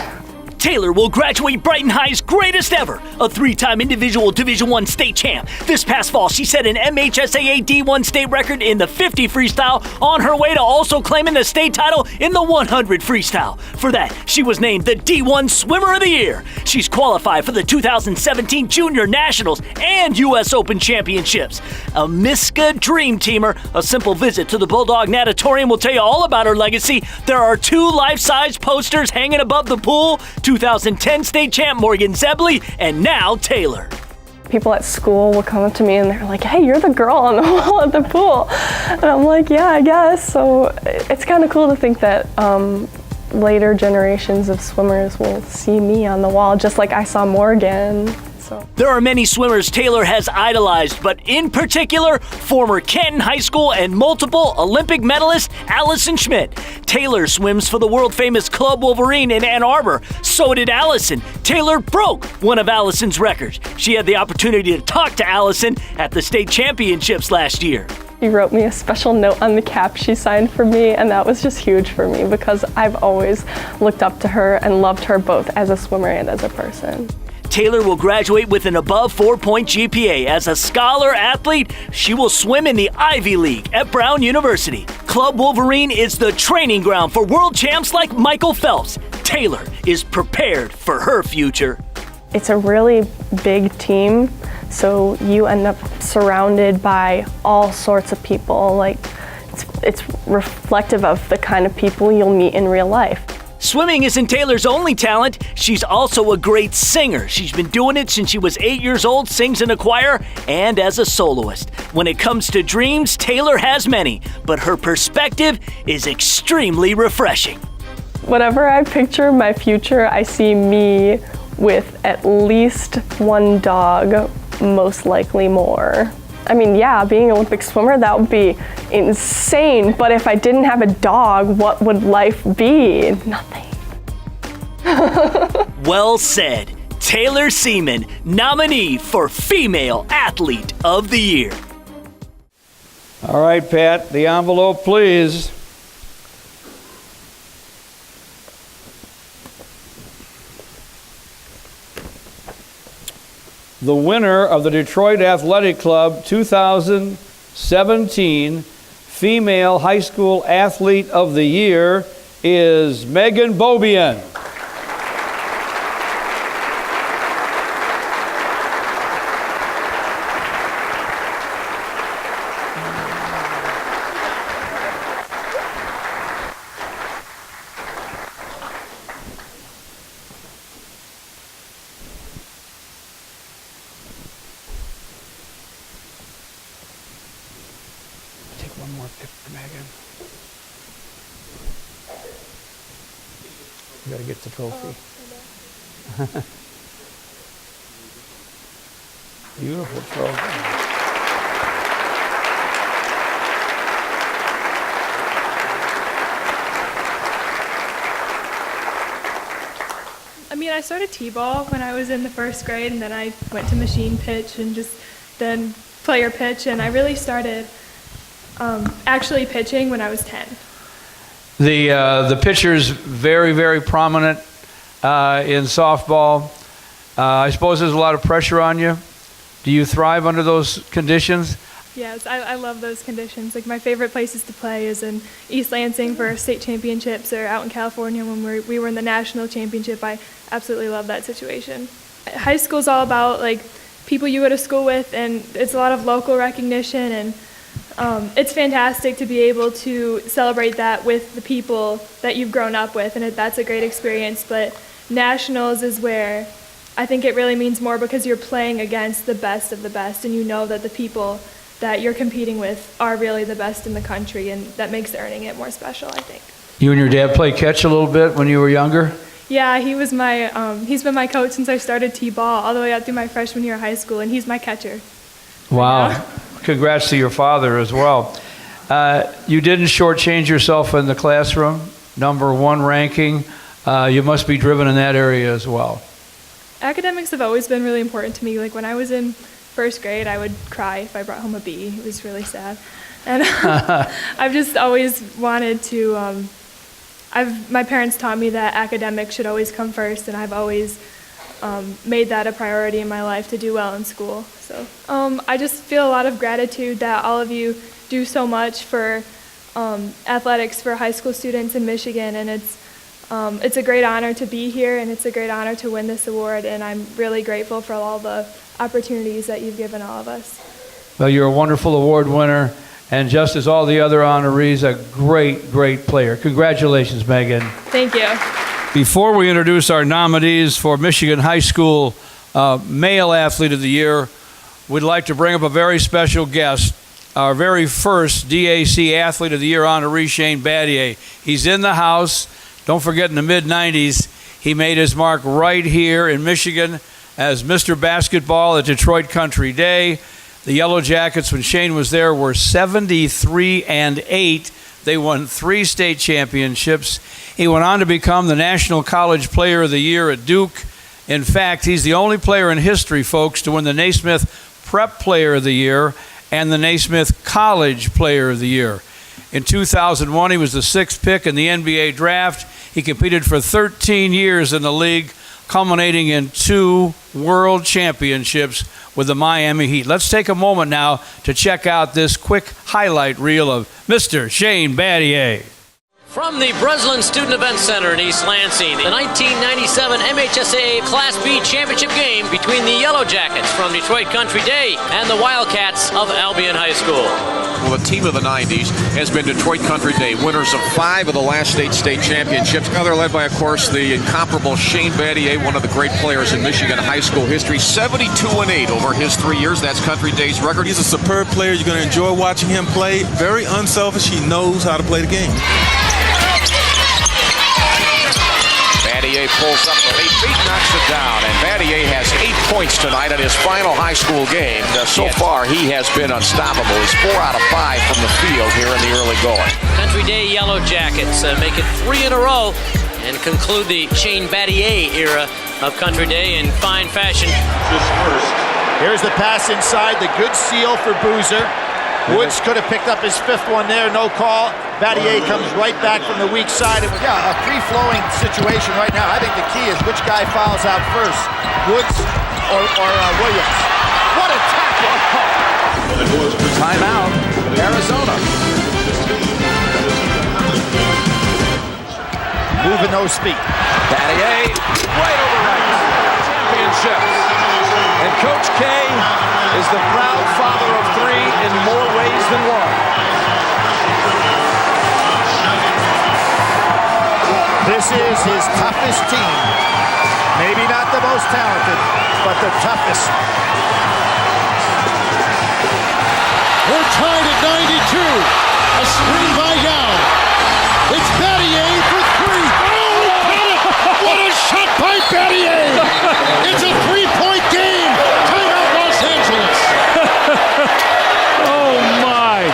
Taylor will graduate Brighton High's greatest ever, a three-time individual Division I state champ. This past fall, she set an MHSAA D1 state record in the 50 freestyle, on her way to also claiming the state title in the 100 freestyle. For that, she was named the D1 Swimmer of the Year. She's qualified for the 2017 Junior Nationals and U.S. Open Championships. A Miska Dream Teamer, a simple visit to the Bulldog Natatorium will tell you all about her legacy. There are 2 life-size posters hanging above the pool, 2010 state champ Morgan Zebley, and now Taylor. People at school will come up to me and they're like, hey, you're the girl on the wall at the pool. And I'm like, yeah, I guess. So it's kind of cool to think that later generations of swimmers will see me on the wall, just like I saw Morgan. There are many swimmers Taylor has idolized, but in particular, former Canton High School and multiple Olympic medalist Allison Schmidt. Taylor swims for the world-famous Club Wolverine in Ann Arbor. So did Allison. Taylor broke one of Allison's records. She had the opportunity to talk to Allison at the state championships last year. She wrote me a special note on the cap she signed for me, and that was just huge for me because I've always looked up to her and loved her both as a swimmer and as a person. Taylor will graduate with an above 4-point GPA. As a scholar athlete, she will swim in the Ivy League at Brown University. Club Wolverine is the training ground for world champs like Michael Phelps. Taylor is prepared for her future. It's a really big team, so you end up surrounded by all sorts of people. Like, it's reflective of the kind of people you'll meet in real life. Swimming isn't Taylor's only talent. She's also a great singer. She's been doing it since she was 8 years old, sings in a choir, and as a soloist. When it comes to dreams, Taylor has many, but her perspective is extremely refreshing. Whenever I picture my future, I see me with at least one dog, most likely more. I mean, yeah, being an Olympic swimmer, that would be insane. But if I didn't have a dog, what would life be? Nothing. Well said. Taylor Seaman, nominee for Female Athlete of the Year. All right, Pat, the envelope, please. The winner of the Detroit Athletic Club 2017 Female High School Athlete of the Year is Megan Bobian. One more picture, Megan. You gotta get the trophy. Beautiful trophy. I mean, I started t-ball when I was in the first grade, and then I went to machine pitch and just then player pitch, and I really started actually pitching when I was 10. The pitcher's very, very prominent in softball. I suppose there's a lot of pressure on you. Do you thrive under those conditions? Yes, I love those conditions. Like, my favorite places to play is in East Lansing for state championships, or out in California when we were in the national championship. I absolutely love that situation. High school's all about like people you go to school with, and it's a lot of local recognition, and it's fantastic to be able to celebrate that with the people that you've grown up with, and that's a great experience. But nationals is where I think it really means more, because you're playing against the best of the best, and you know that the people that you're competing with are really the best in the country, and that makes earning it more special, I think. You and your dad play catch a little bit when you were younger? Yeah, he was he's been my coach since I started t-ball all the way up through my freshman year of high school, and he's my catcher. Wow. Yeah. Congrats to your father as well. You didn't shortchange yourself in the classroom, #1 ranking. You must be driven in that area as well. Academics have always been really important to me. Like, when I was in first grade, I would cry if I brought home a B. It was really sad. And I've just always wanted to, my parents taught me that academics should always come first, and I've always made that a priority in my life to do well in school. So I just feel a lot of gratitude that all of you do so much for athletics for high school students in Michigan, and it's a great honor to be here, and it's a great honor to win this award, and I'm really grateful for all the opportunities that you've given all of us. Well, you're a wonderful award winner, and just as all the other honorees, a great, great player. Congratulations, Megan. Thank you. Before we introduce our nominees for Michigan High School Male Athlete of the Year, we'd like to bring up a very special guest, our very first DAC Athlete of the Year honoree, Shane Battier. He's in the house. Don't forget, in the mid-'90s, he made his mark right here in Michigan as Mr. Basketball at Detroit Country Day. The Yellow Jackets, when Shane was there, were 73-8. They won 3 state championships. He went on to become the National College Player of the Year at Duke In fact, he's the only player in history, folks, to win the Naismith Prep Player of the Year and the Naismith College Player of the Year. In 2001, he was the 6th pick in the NBA draft. He competed for 13 years in the league, culminating in 2 world championships with the Miami Heat. Let's take a moment now to check out this quick highlight reel of Mr. Shane Battier. From the Breslin Student Event Center in East Lansing, the 1997 MHSAA Class B Championship game between the Yellow Jackets from Detroit Country Day and the Wildcats of Albion High School. Well, the team of the 90s has been Detroit Country Day, winners of 5 of the last 8 state championships. Now they're led by, of course, the incomparable Shane Battier, one of the great players in Michigan high school history. 72-8 over his 3 years. That's Country Day's record. He's a superb player. You're going to enjoy watching him play. Very unselfish. He knows how to play the game. Battier pulls up from 8 feet, knocks it down, and Battier has 8 points tonight in his final high school game. So far, he has been unstoppable. He's 4 out of 5 from the field here in the early going. Country Day Yellow Jackets make it 3 in a row and conclude the Shane Battier era of Country Day in fine fashion. Here's the pass inside, the good seal for Boozer. Woods could have picked up his 5th one there, no call. Battier comes right back from the weak side. It was, a free-flowing situation right now. I think the key is which guy fouls out first, Woods or Williams. What a tackle! Timeout, Arizona. Moving those feet. Battier, right over right. Championship. And Coach K is the proud father of 3 in more ways than one. This is his toughest team. Maybe not the most talented, but the toughest. We're tied at 92. A screen by Yao. It's Battier for 3. Oh, got it! What a shot by Battier! It's a 3-point game. Timeout Los Angeles. Oh, my.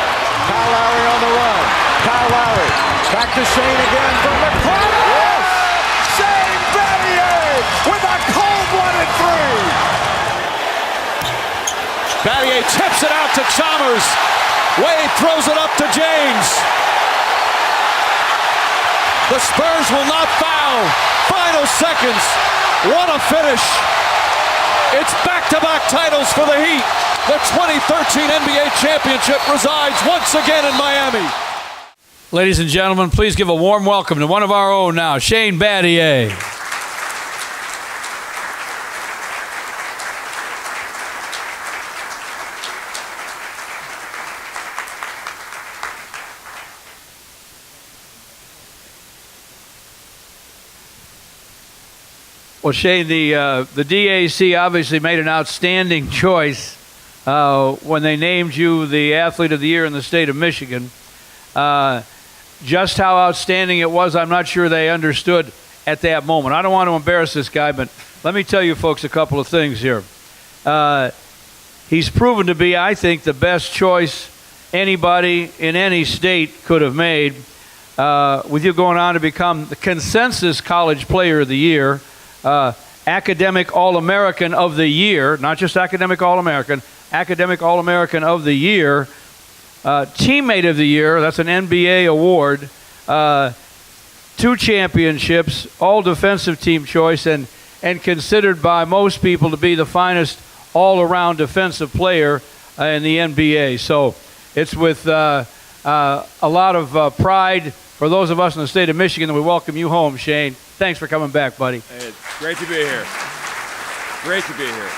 Kyle Lowry on the run. Kyle Lowry back to Shane again from the corner. Shane Battier with a cold-blooded 3. Battier tips it out to Chalmers. Wade throws it up to James. The Spurs will not foul. Final seconds. What a finish. It's back-to-back titles for the Heat. The 2013 NBA championship resides once again in Miami. Ladies and gentlemen, please give a warm welcome to one of our own now, Shane Battier. Well, Shane, the DAC obviously made an outstanding choice when they named you the Athlete of the Year in the state of Michigan. Just how outstanding it was, I'm not sure they understood at that moment. I don't want to embarrass this guy, but let me tell you folks a couple of things here. He's proven to be, I think, the best choice anybody in any state could have made, with you going on to become the consensus College Player of the Year, Academic All-American of the Year, not just Academic All-American, Academic All-American of the Year, Teammate of the Year, that's an NBA award, 2 championships, all defensive team choice, and considered by most people to be the finest all-around defensive player in the NBA. So it's with a lot of pride for those of us in the state of Michigan that we welcome you home, Shane. Thanks for coming back, buddy. Hey, it's great to be here. Great to be here.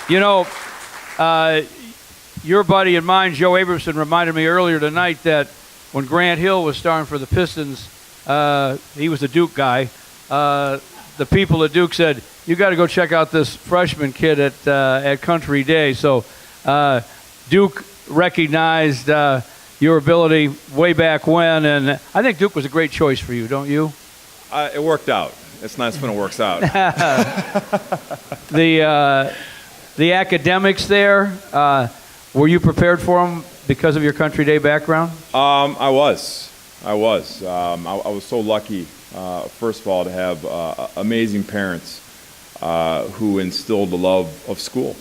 You know, your buddy and mine, Joe Abramson, reminded me earlier tonight that when Grant Hill was starring for the Pistons, he was the Duke guy. The people at Duke said, you got to go check out this freshman kid at Country Day. So Duke recognized your ability way back when, and I think Duke was a great choice for you, don't you? It worked out. It's nice when it works out. The academics there, were you prepared for them because of your Country Day background? I was. I was. I was so lucky, first of all, to have amazing parents who instilled the love of school.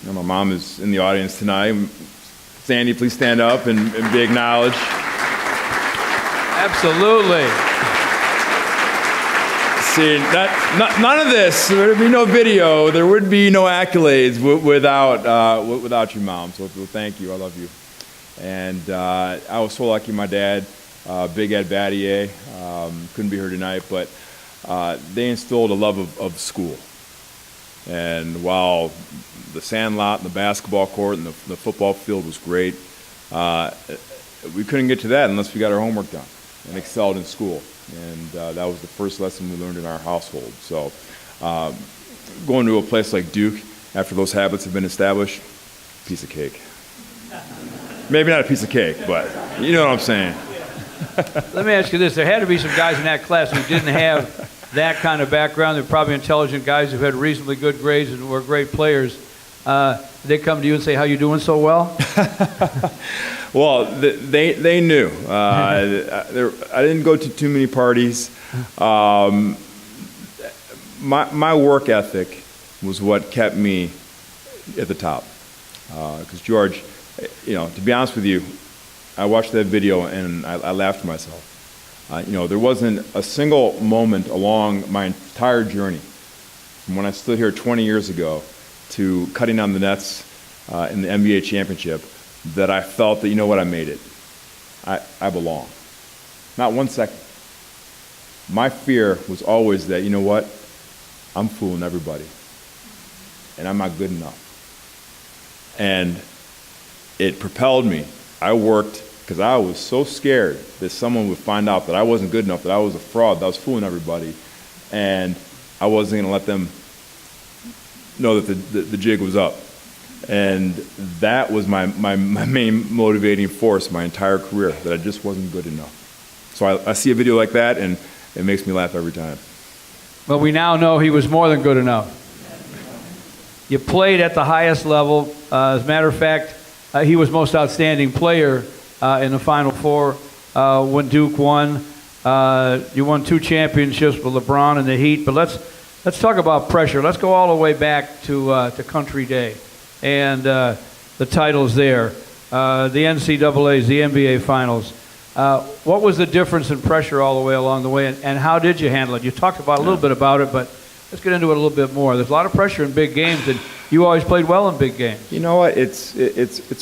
You know, my mom is in the audience tonight. Sandy, please stand up and be acknowledged. Absolutely. See, none of this, there would be no video, there would be no accolades without you, Mom. So thank you, I love you. And I was so lucky, my dad, Big Ed Battier, couldn't be here tonight, but they instilled a love of school. And while the sandlot and the basketball court and the football field was great, we couldn't get to that unless we got our homework done and excelled in school. And that was the first lesson we learned in our household. So going to a place like Duke after those habits have been established, piece of cake. Maybe not a piece of cake, but you know what I'm saying. Let me ask you this. There had to be some guys in that class who didn't have that kind of background. They're probably intelligent guys who had reasonably good grades and were great players. They come to you and say, how you doing so well? Well, they knew. I didn't go to too many parties. My work ethic was what kept me at the top. Because George, you know, to be honest with you, I watched that video and I laughed to myself. You know, there wasn't a single moment along my entire journey, from when I stood here 20 years ago to cutting on the nets in the NBA championship, that I felt that, you know what, I made it. I belong. Not 1 second. My fear was always that, you know what, I'm fooling everybody, and I'm not good enough. And it propelled me. I worked because I was so scared that someone would find out that I wasn't good enough, that I was a fraud, that I was fooling everybody, and I wasn't going to let them know that the jig was up. And that was my main motivating force my entire career, that I just wasn't good enough. So I see a video like that, and it makes me laugh every time. Well, we now know he was more than good enough. You played at the highest level. As a matter of fact, he was most outstanding player in the Final Four when Duke won. You won 2 championships with LeBron and the Heat. But let's talk about pressure. Let's go all the way back to Country Day and the titles there, the NCAAs, the NBA Finals. What was the difference in pressure all the way along the way, and how did you handle it? You talked about a little bit about it, but let's get into it a little bit more. There's a lot of pressure in big games, and you always played well in big games. You know what? It's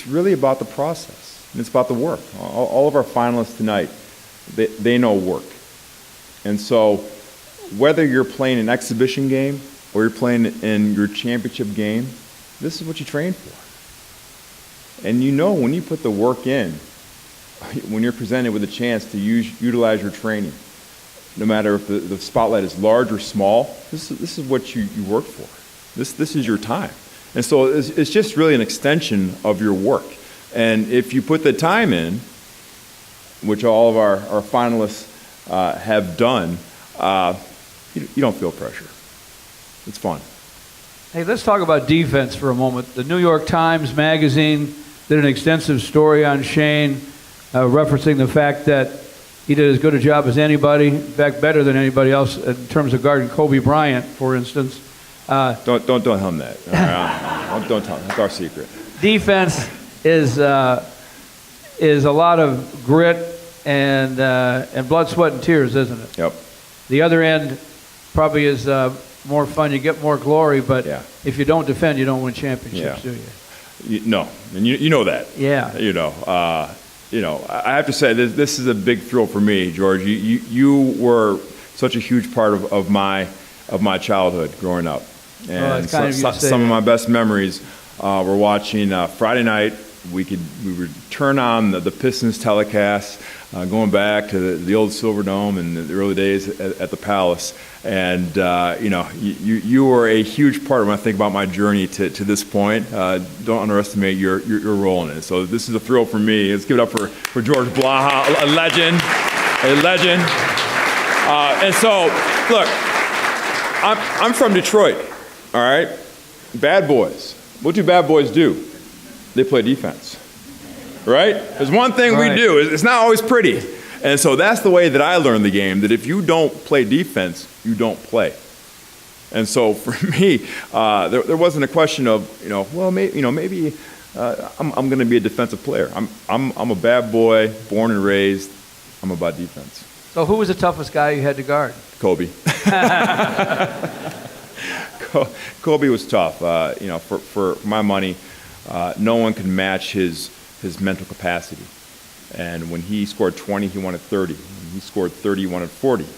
really about the process, and it's about the work. All of our finalists tonight, they know work. And so whether you're playing an exhibition game or you're playing in your championship game, this is what you train for. And you know when you put the work in, when you're presented with a chance to utilize your training, no matter if the spotlight is large or small, this is what you work for. This is your time. And so it's just really an extension of your work. And if you put the time in, which all of our finalists have done, you don't feel pressure. It's fun. Hey, let's talk about defense for a moment. The New York Times Magazine did an extensive story on Shane, referencing the fact that he did as good a job as anybody, in fact, better than anybody else in terms of guarding Kobe Bryant, for instance. Don't hum that. Don't tell him. That's our secret. Defense is a lot of grit and blood, sweat, and tears, isn't it? Yep. The other end probably is more fun. You get more glory, but if you don't defend, you don't win championships, do you? No, and you know that. Yeah. You know, I have to say this is a big thrill for me, George. You were such a huge part of my childhood growing up, and some of my best memories were watching Friday night. We would turn on the Pistons telecast, going back to the old Silverdome and the early days at the Palace. And you were a huge part of when I think about my journey to this point. Don't underestimate your role in it. So this is a thrill for me. Let's give it up for George Blaha, a legend. And so, look, I'm from Detroit, all right? Bad boys. What do bad boys do? They play defense, right? There's one thing we do. It's not always pretty. And so that's the way that I learned the game, that if you don't play defense, you don't play. And so for me, there wasn't a question of, maybe I'm going to be a defensive player. I'm a bad boy, born and raised. I'm about defense. So who was the toughest guy you had to guard? Kobe. Kobe was tough. For my money, no one could match his mental capacity. And when he scored 20, he wanted 30. When he scored 30, he wanted 40. When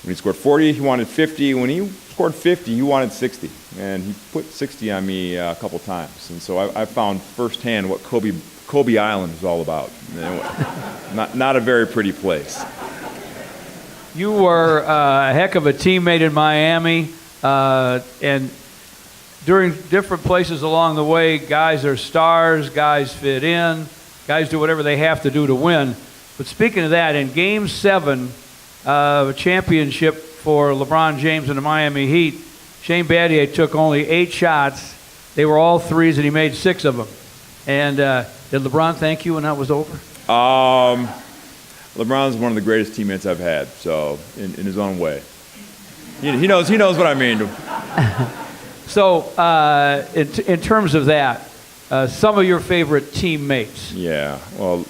he scored 40, he wanted 50. When he scored 50, he wanted 60. And he put 60 on me a couple times. And so I found firsthand what Kobe Island is all about. Not a very pretty place. You were a heck of a teammate in Miami, and during different places along the way, guys are stars, guys fit in, guys do whatever they have to do to win. But speaking of that, in Game 7 of a championship for LeBron James and the Miami Heat, Shane Battier took only 8 shots. They were all threes, and he made 6 of them. And did LeBron thank you when that was over? LeBron's one of the greatest teammates I've had, so in his own way. He knows what I mean. So in terms of that, some of your favorite teammates. Yeah, well,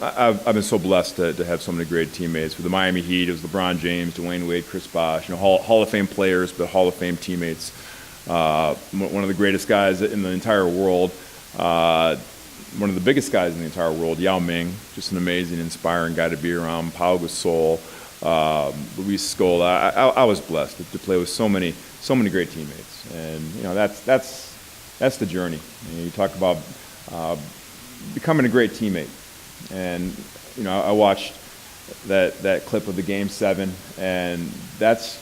I've been so blessed to have so many great teammates. With the Miami Heat, it was LeBron James, Dwayne Wade, Chris Bosh, Hall of Fame players, but Hall of Fame teammates. One of the greatest guys in the entire world. One of the biggest guys in the entire world, Yao Ming, just an amazing, inspiring guy to be around. Pau Gasol, Luis Scola. I was blessed to play with so many great teammates, and that's the journey. You talk about becoming a great teammate, and I watched that clip of the Game 7, and that's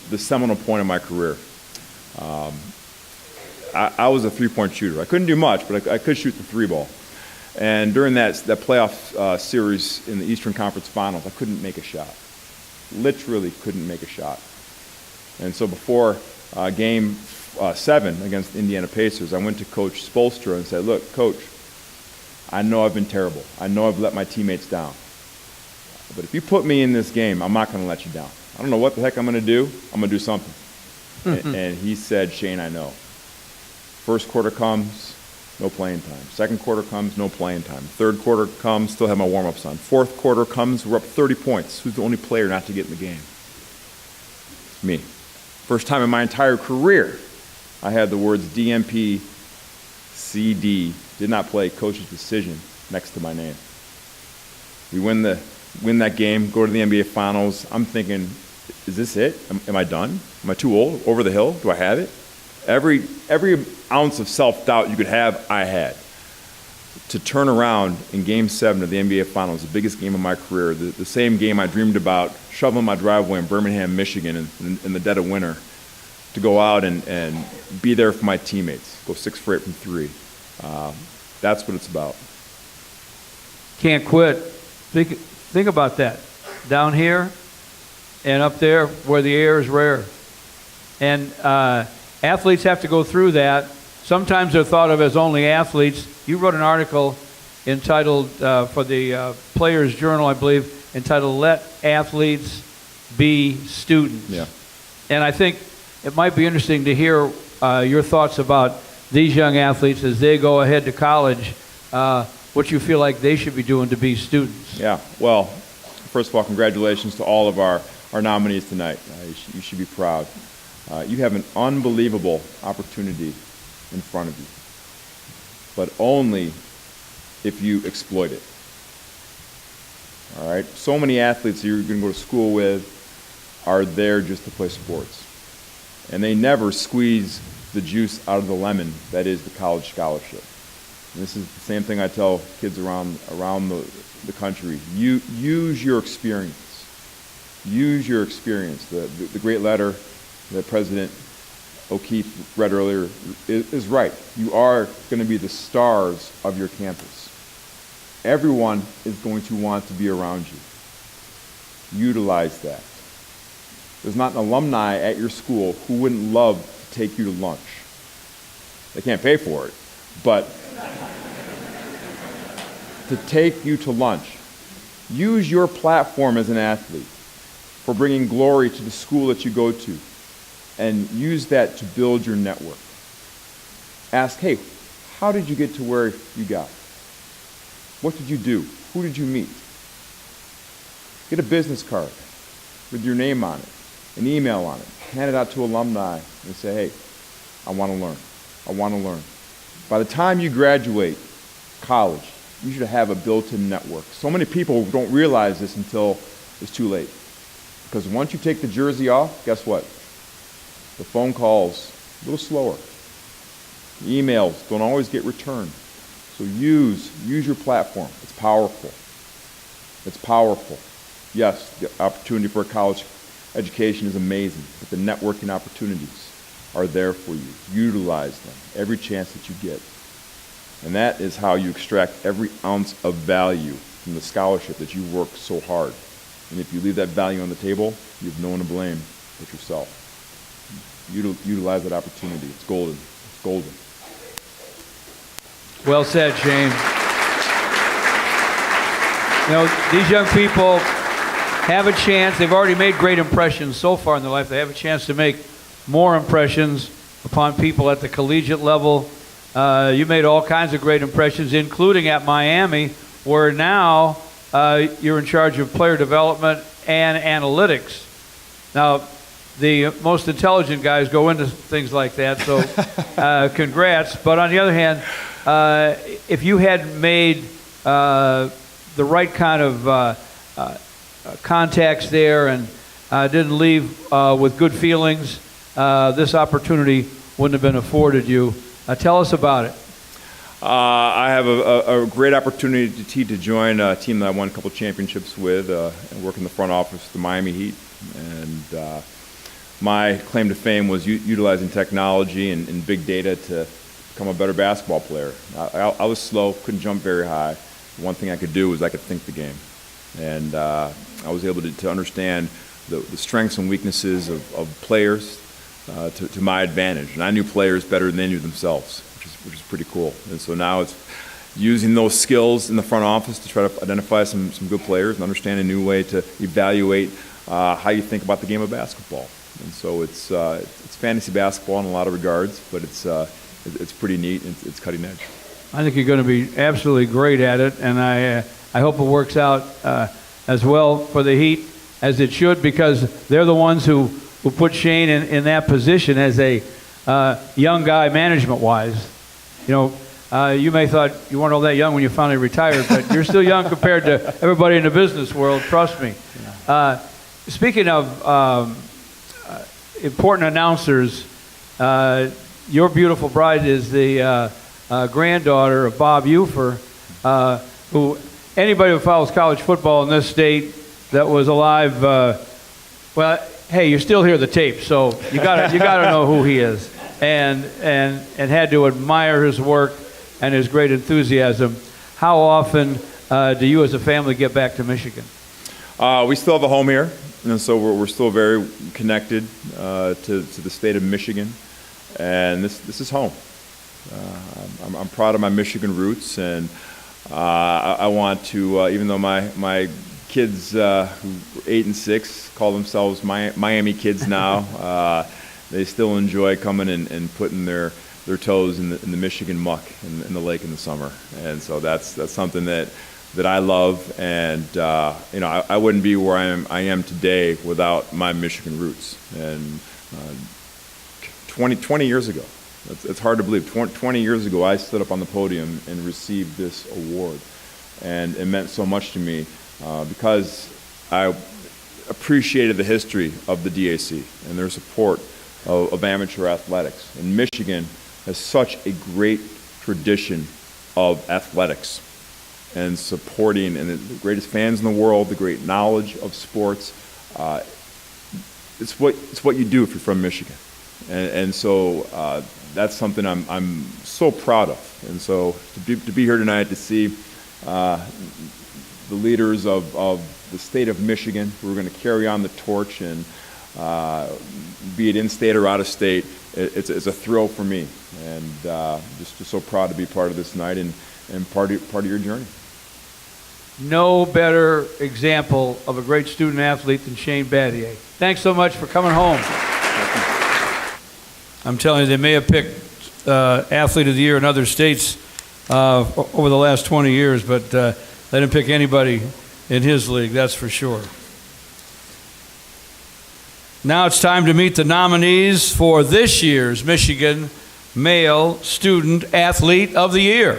the seminal point of my career. I was a three-point shooter. I couldn't do much, but I could shoot the 3-ball. And during that playoff series in the Eastern Conference Finals, I couldn't make a shot. Literally couldn't make a shot. And so before Game 7 against the Indiana Pacers, I went to Coach Spoelstra and said, "Look, Coach, I know I've been terrible. I know I've let my teammates down. But if you put me in this game, I'm not going to let you down. I don't know what the heck I'm going to do. I'm going to do something." And he said, "Shane, I know. First quarter comes, no playing time. Second quarter comes, no playing time. Third quarter comes, still have my warm-ups on. Fourth quarter comes, we're up 30 points. Who's the only player not to get in the game? Me. First time in my entire career I had the words DMP, CD, did not play, coach's decision, next to my name. We win that game, go to the NBA Finals. I'm thinking, is this it? Am I done? Am I too old? Over the hill? Do I have it? Every ounce of self-doubt you could have, I had. To turn around in Game 7 of the NBA Finals, the biggest game of my career, the same game I dreamed about, shoveling my driveway in Birmingham, Michigan in the dead of winter, to go out and be there for my teammates, go 6 for 8 from 3. That's what it's about. Can't quit. Think about that. Down here and up there where the air is rare. And athletes have to go through that. Sometimes they're thought of as only athletes. You wrote an article entitled, for the Players Journal, I believe, entitled "Let Athletes Be Students." Yeah. And I think it might be interesting to hear your thoughts about these young athletes as they go ahead to college, what you feel like they should be doing to be students. Yeah, well, first of all, congratulations to all of our nominees tonight. You should be proud. You have an unbelievable opportunity in front of you, but only if you exploit it. All right? So many athletes that you're going to go to school with are there just to play sports, and they never squeeze the juice out of the lemon that is the college scholarship. And this is the same thing I tell kids around the country. Use your experience. Use your experience. The great letter that President O'Keefe read earlier is right. You are going to be the stars of your campus. Everyone is going to want to be around you. Utilize that. There's not an alumni at your school who wouldn't love to take you to lunch. They can't pay for it, but to take you to lunch Use your platform as an athlete for bringing glory to the school that you go to, and use that to build your network. Ask, hey, how did you get to where you got? What did you do? Who did you meet? Get a business card with your name on it, an email on it. Hand it out to alumni and say, hey, I want to learn. I want to learn. By the time you graduate college, you should have a built-in network. So many people don't realize this until it's too late. Because once you take the jersey off, guess what? The phone calls a little slower. The emails don't always get returned. So use your platform. It's powerful. It's powerful. Yes, the opportunity for a college education is amazing, but the networking opportunities are there for you. Utilize them every chance that you get. And that is how you extract every ounce of value from the scholarship that you work so hard. And if you leave that value on the table, you have no one to blame but yourself. Utilize that opportunity. It's golden. It's golden. Well said, Shane. You know, these young people have a chance. They've already made great impressions so far in their life. They have a chance to make more impressions upon people at the collegiate level. You made all kinds of great impressions, including at Miami, where now you're in charge of player development and analytics. Now, the most intelligent guys go into things like that, so congrats. But on the other hand, if you had made the right kind of contacts there and didn't leave with good feelings, this opportunity wouldn't have been afforded you. Tell us about it. I have a great opportunity to join a team that I won a couple championships with and work in the front office of the Miami Heat. And my claim to fame was utilizing technology and big data to become a better basketball player. I was slow, couldn't jump very high. One thing I could do was I could think the game. And I was able to understand the strengths and weaknesses of players to my advantage. And I knew players better than they knew themselves, which is pretty cool. And so now it's using those skills in the front office to try to identify some good players and understand a new way to evaluate how you think about the game of basketball. And so it's fantasy basketball in a lot of regards, but it's pretty neat and it's cutting edge. I think you're going to be absolutely great at it, and I hope it works out as well for the Heat as it should, because they're the ones who put Shane in that position as a young guy management-wise. You know, you may thought you weren't all that young when you finally retired, but you're still young compared to everybody in the business world, trust me. Speaking of important announcers, your beautiful bride is the granddaughter of Bob Ufer, who anybody who follows college football in this state that was alive, well, hey, you're still here the tape, so you gotta know who he is, and had to admire his work and his great enthusiasm. How often do you as a family get back to Michigan? We still have a home here, and so we're still very connected to the state of Michigan, and this is home. I'm proud of my Michigan roots, and I want to, even though my kids who are 8 and 6 call themselves Miami kids now, they still enjoy coming and putting their toes in the Michigan muck in the lake in the summer, and so that's something that I love, and you know, I wouldn't be where I am today without my Michigan roots. And 20 years ago, it's hard to believe, 20 years ago I stood up on the podium and received this award, and it meant so much to me because I appreciated the history of the DAC and their support of amateur athletics. And Michigan has such a great tradition of athletics and supporting, and the greatest fans in the world, the great knowledge of sports. It's what you do if you're from Michigan, and so that's something I'm so proud of. And so to be here tonight to see the leaders of the state of Michigan who are going to carry on the torch, and be it in state or out of state, it's a thrill for me, and just so proud to be part of this night and part of your journey. No better example of a great student athlete than Shane Battier. Thanks so much for coming home. I'm telling you, they may have picked Athlete of the Year in other states over the last 20 years, but they didn't pick anybody in his league, that's for sure. Now it's time to meet the nominees for this year's Michigan Male Student Athlete of the Year.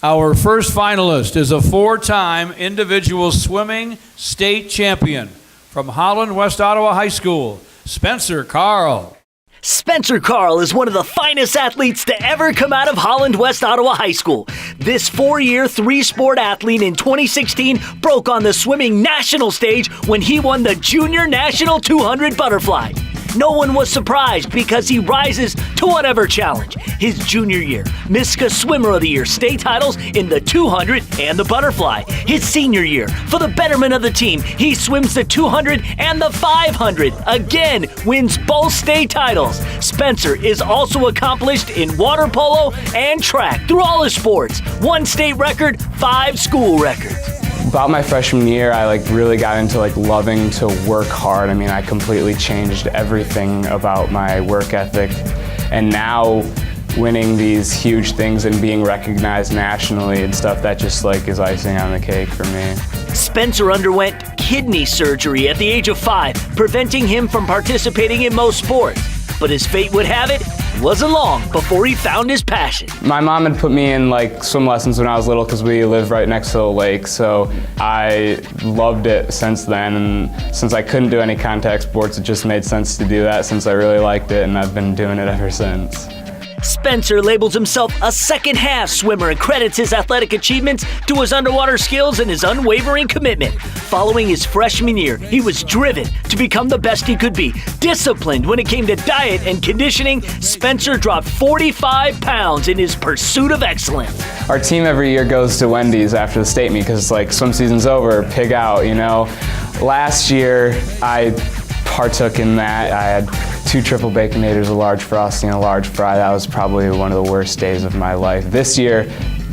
Our first finalist is a four-time individual swimming state champion from Holland West Ottawa High School, Spencer Carl. Spencer Carl is one of the finest athletes to ever come out of Holland West Ottawa High School. This four-year, three-sport athlete in 2016 broke on the swimming national stage when he won the Junior National 200 Butterfly. No one was surprised because he rises to whatever challenge. His junior year, Miska Swimmer of the Year state titles in the 200 and the butterfly. His senior year, for the betterment of the team, he swims the 200 and the 500. Again, wins both state titles. Spencer is also accomplished in water polo and track through all his sports. 1 state record, 5 school records. About my freshman year, I really got into loving to work hard. I mean, I completely changed everything about my work ethic. And now winning these huge things and being recognized nationally and stuff, that just is icing on the cake for me. Spencer underwent kidney surgery at the age of 5, preventing him from participating in most sports. But as fate would have it, it wasn't long before he found his passion. My mom had put me in swim lessons when I was little because we live right next to the lake, so I loved it since then. And since I couldn't do any contact sports, it just made sense to do that since I really liked it, and I've been doing it ever since. Spencer labels himself a second-half swimmer and credits his athletic achievements to his underwater skills and his unwavering commitment. Following his freshman year, he was driven to become the best he could be. Disciplined when it came to diet and conditioning, Spencer dropped 45 pounds in his pursuit of excellence. Our team every year goes to Wendy's after the state meet because swim season's over, pig out, Last year, I partook in that. I had 2 triple baconators, a large frosty, and a large fry. That was probably one of the worst days of my life. This year,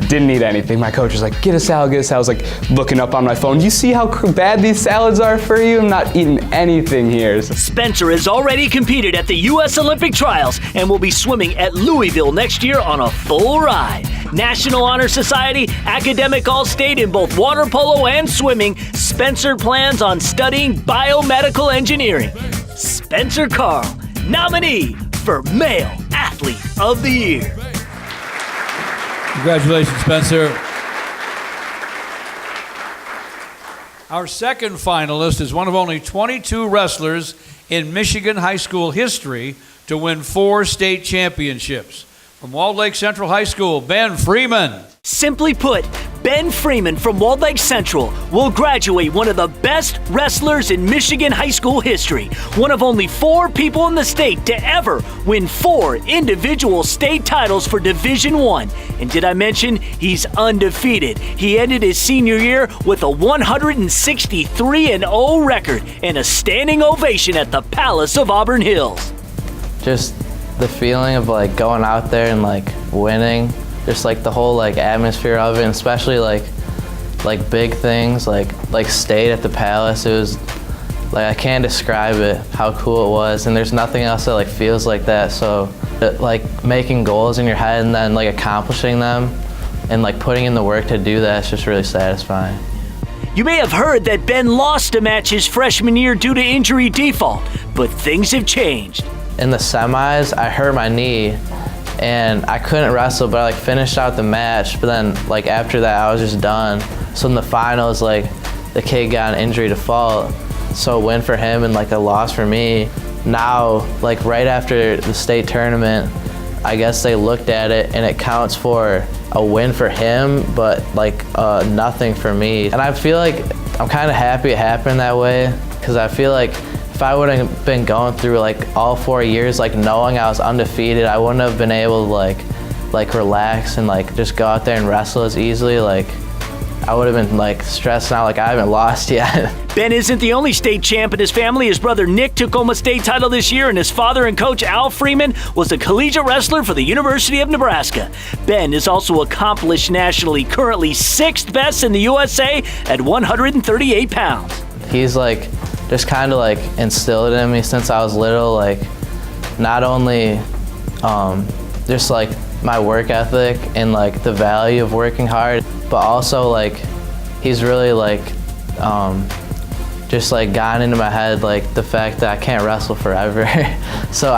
didn't eat anything. My coach was like, get a salad, get a salad. I was looking up on my phone, you see how bad these salads are for you? I'm not eating anything here. Spencer has already competed at the U.S. Olympic Trials and will be swimming at Louisville next year on a full ride. National Honor Society, academic all-state in both water polo and swimming, Spencer plans on studying biomedical engineering. Spencer Carl, nominee for Male Athlete of the Year. Congratulations, Spencer. Our second finalist is one of only 22 wrestlers in Michigan high school history to win 4 state championships. From Walled Lake Central High School, Ben Freeman. Simply put, Ben Freeman from Walled Lake Central will graduate one of the best wrestlers in Michigan high school history. One of only 4 people in the state to ever win 4 individual state titles for Division I. And did I mention he's undefeated? He ended his senior year with a 163-0 record and a standing ovation at the Palace of Auburn Hills. Just the feeling of going out there and winning, just the whole atmosphere of it, and especially big things like state at the Palace. It was I can't describe it how cool it was, and there's nothing else that feels like that. So making goals in your head and then accomplishing them and putting in the work to do that, it's just really satisfying. You may have heard that Ben lost a match his freshman year due to injury default, but things have changed. In the semis, I hurt my knee and I couldn't wrestle, but I finished out the match. But then after that, I was just done. So in the finals, the kid got an injury default. So a win for him and a loss for me. Now, right after the state tournament, I guess they looked at it and it counts for a win for him, but nothing for me. And I feel I'm kind of happy it happened that way, because I feel if I would have been going through all 4 years knowing I was undefeated, I wouldn't have been able to relax and just go out there and wrestle as easily. I I would have been like stressing out like I haven't lost yet. Ben isn't the only state champ in his family. His brother Nick took home a state title this year, and his father and coach Al Freeman was a collegiate wrestler for the University of Nebraska. Ben is also accomplished nationally, currently 6th best in the USA at 138 pounds. He's like just kind of like instilled in me since I was little, like not only just like my work ethic and like the value of working hard, but also like he's really like just like gotten into my head like the fact that I can't wrestle forever. So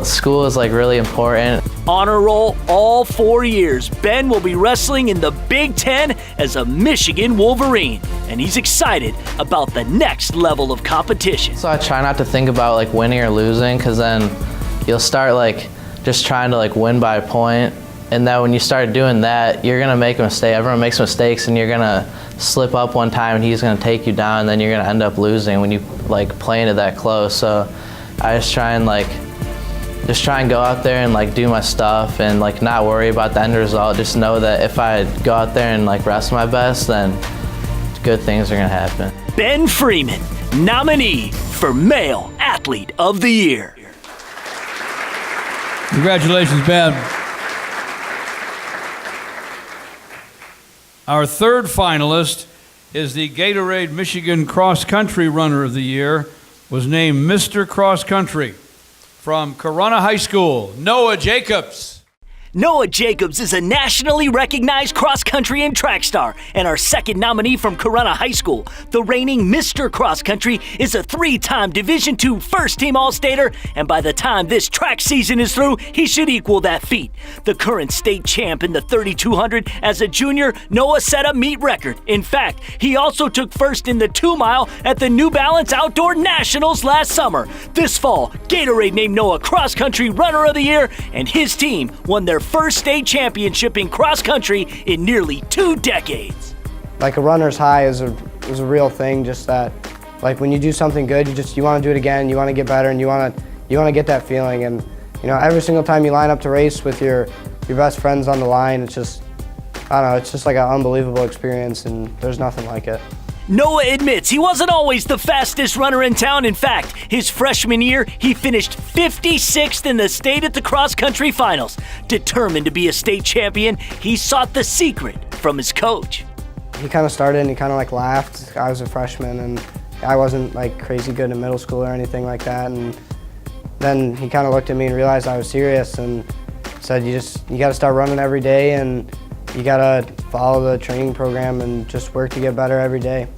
school is like really important. Honor roll all 4 years. Ben will be wrestling in the Big Ten as a Michigan Wolverine, and he's excited about the next level of competition. So I try not to think about like winning or losing, because then you'll start like just trying to like win by a point. And then when you start doing that, you're gonna make a mistake. Everyone makes mistakes, and you're gonna slip up one time and he's gonna take you down, and then you're gonna end up losing when you like playing it that close. So I just try and go out there and like do my stuff and like not worry about the end result. Just know that if I go out there and like wrestle my best, then good things are gonna happen. Ben Freeman, nominee for Male Athlete of the Year. Congratulations, Ben. Our third finalist is the Gatorade Michigan Cross Country Runner of the Year, was named Mr. Cross Country. From Corunna High School, Noah Jacobs. Noah Jacobs is a nationally recognized cross-country and track star, and our second nominee from Corunna High School. The reigning Mr. Cross Country is a 3-time Division II first-team All-Stater, and by the time this track season is through, he should equal that feat. The current state champ in the 3200 as a junior, Noah set a meet record. In fact, he also took first in the 2-mile at the New Balance Outdoor Nationals last summer. This fall, Gatorade named Noah Cross Country Runner of the Year, and his team won their first state championship in cross country in nearly 2 decades. Like a runner's high is a real thing. Just that, like when you do something good, you want to do it again. You want to get better, and you want to get that feeling. And you know, every single time you line up to race with your best friends on the line, it's just, I don't know, it's just like an unbelievable experience, and there's nothing like it. Noah admits he wasn't always the fastest runner in town. In fact, his freshman year, he finished 56th in the state at the cross-country finals. Determined to be a state champion, he sought the secret from his coach. He kind of started and he kind of like laughed. I was a freshman and I wasn't like crazy good in middle school or anything like that. And then he kind of looked at me and realized I was serious and said, you got to start running every day, and you gotta follow the training program and just work to get better every day.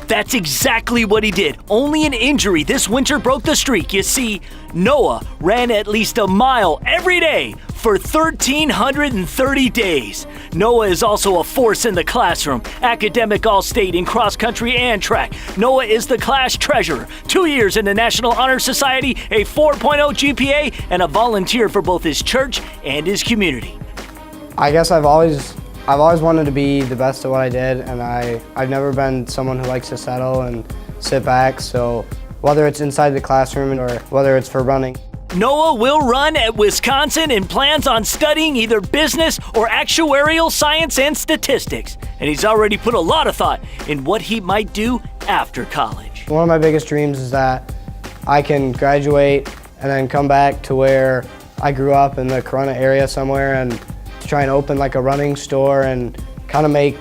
That's exactly what he did. Only an injury this winter broke the streak. You see, Noah ran at least a mile every day for 1,330 days. Noah is also a force in the classroom, academic all-state in cross-country and track. Noah is the class treasurer, 2 years in the National Honor Society, a 4.0 GPA, and a volunteer for both his church and his community. I guess I've always wanted to be the best at what I did, and I've never been someone who likes to settle and sit back, so whether it's inside the classroom or whether it's for running. Noah will run at Wisconsin and plans on studying either business or actuarial science and statistics, and he's already put a lot of thought in what he might do after college. One of my biggest dreams is that I can graduate and then come back to where I grew up in the Corunna area somewhere, and try and open like a running store and kind of make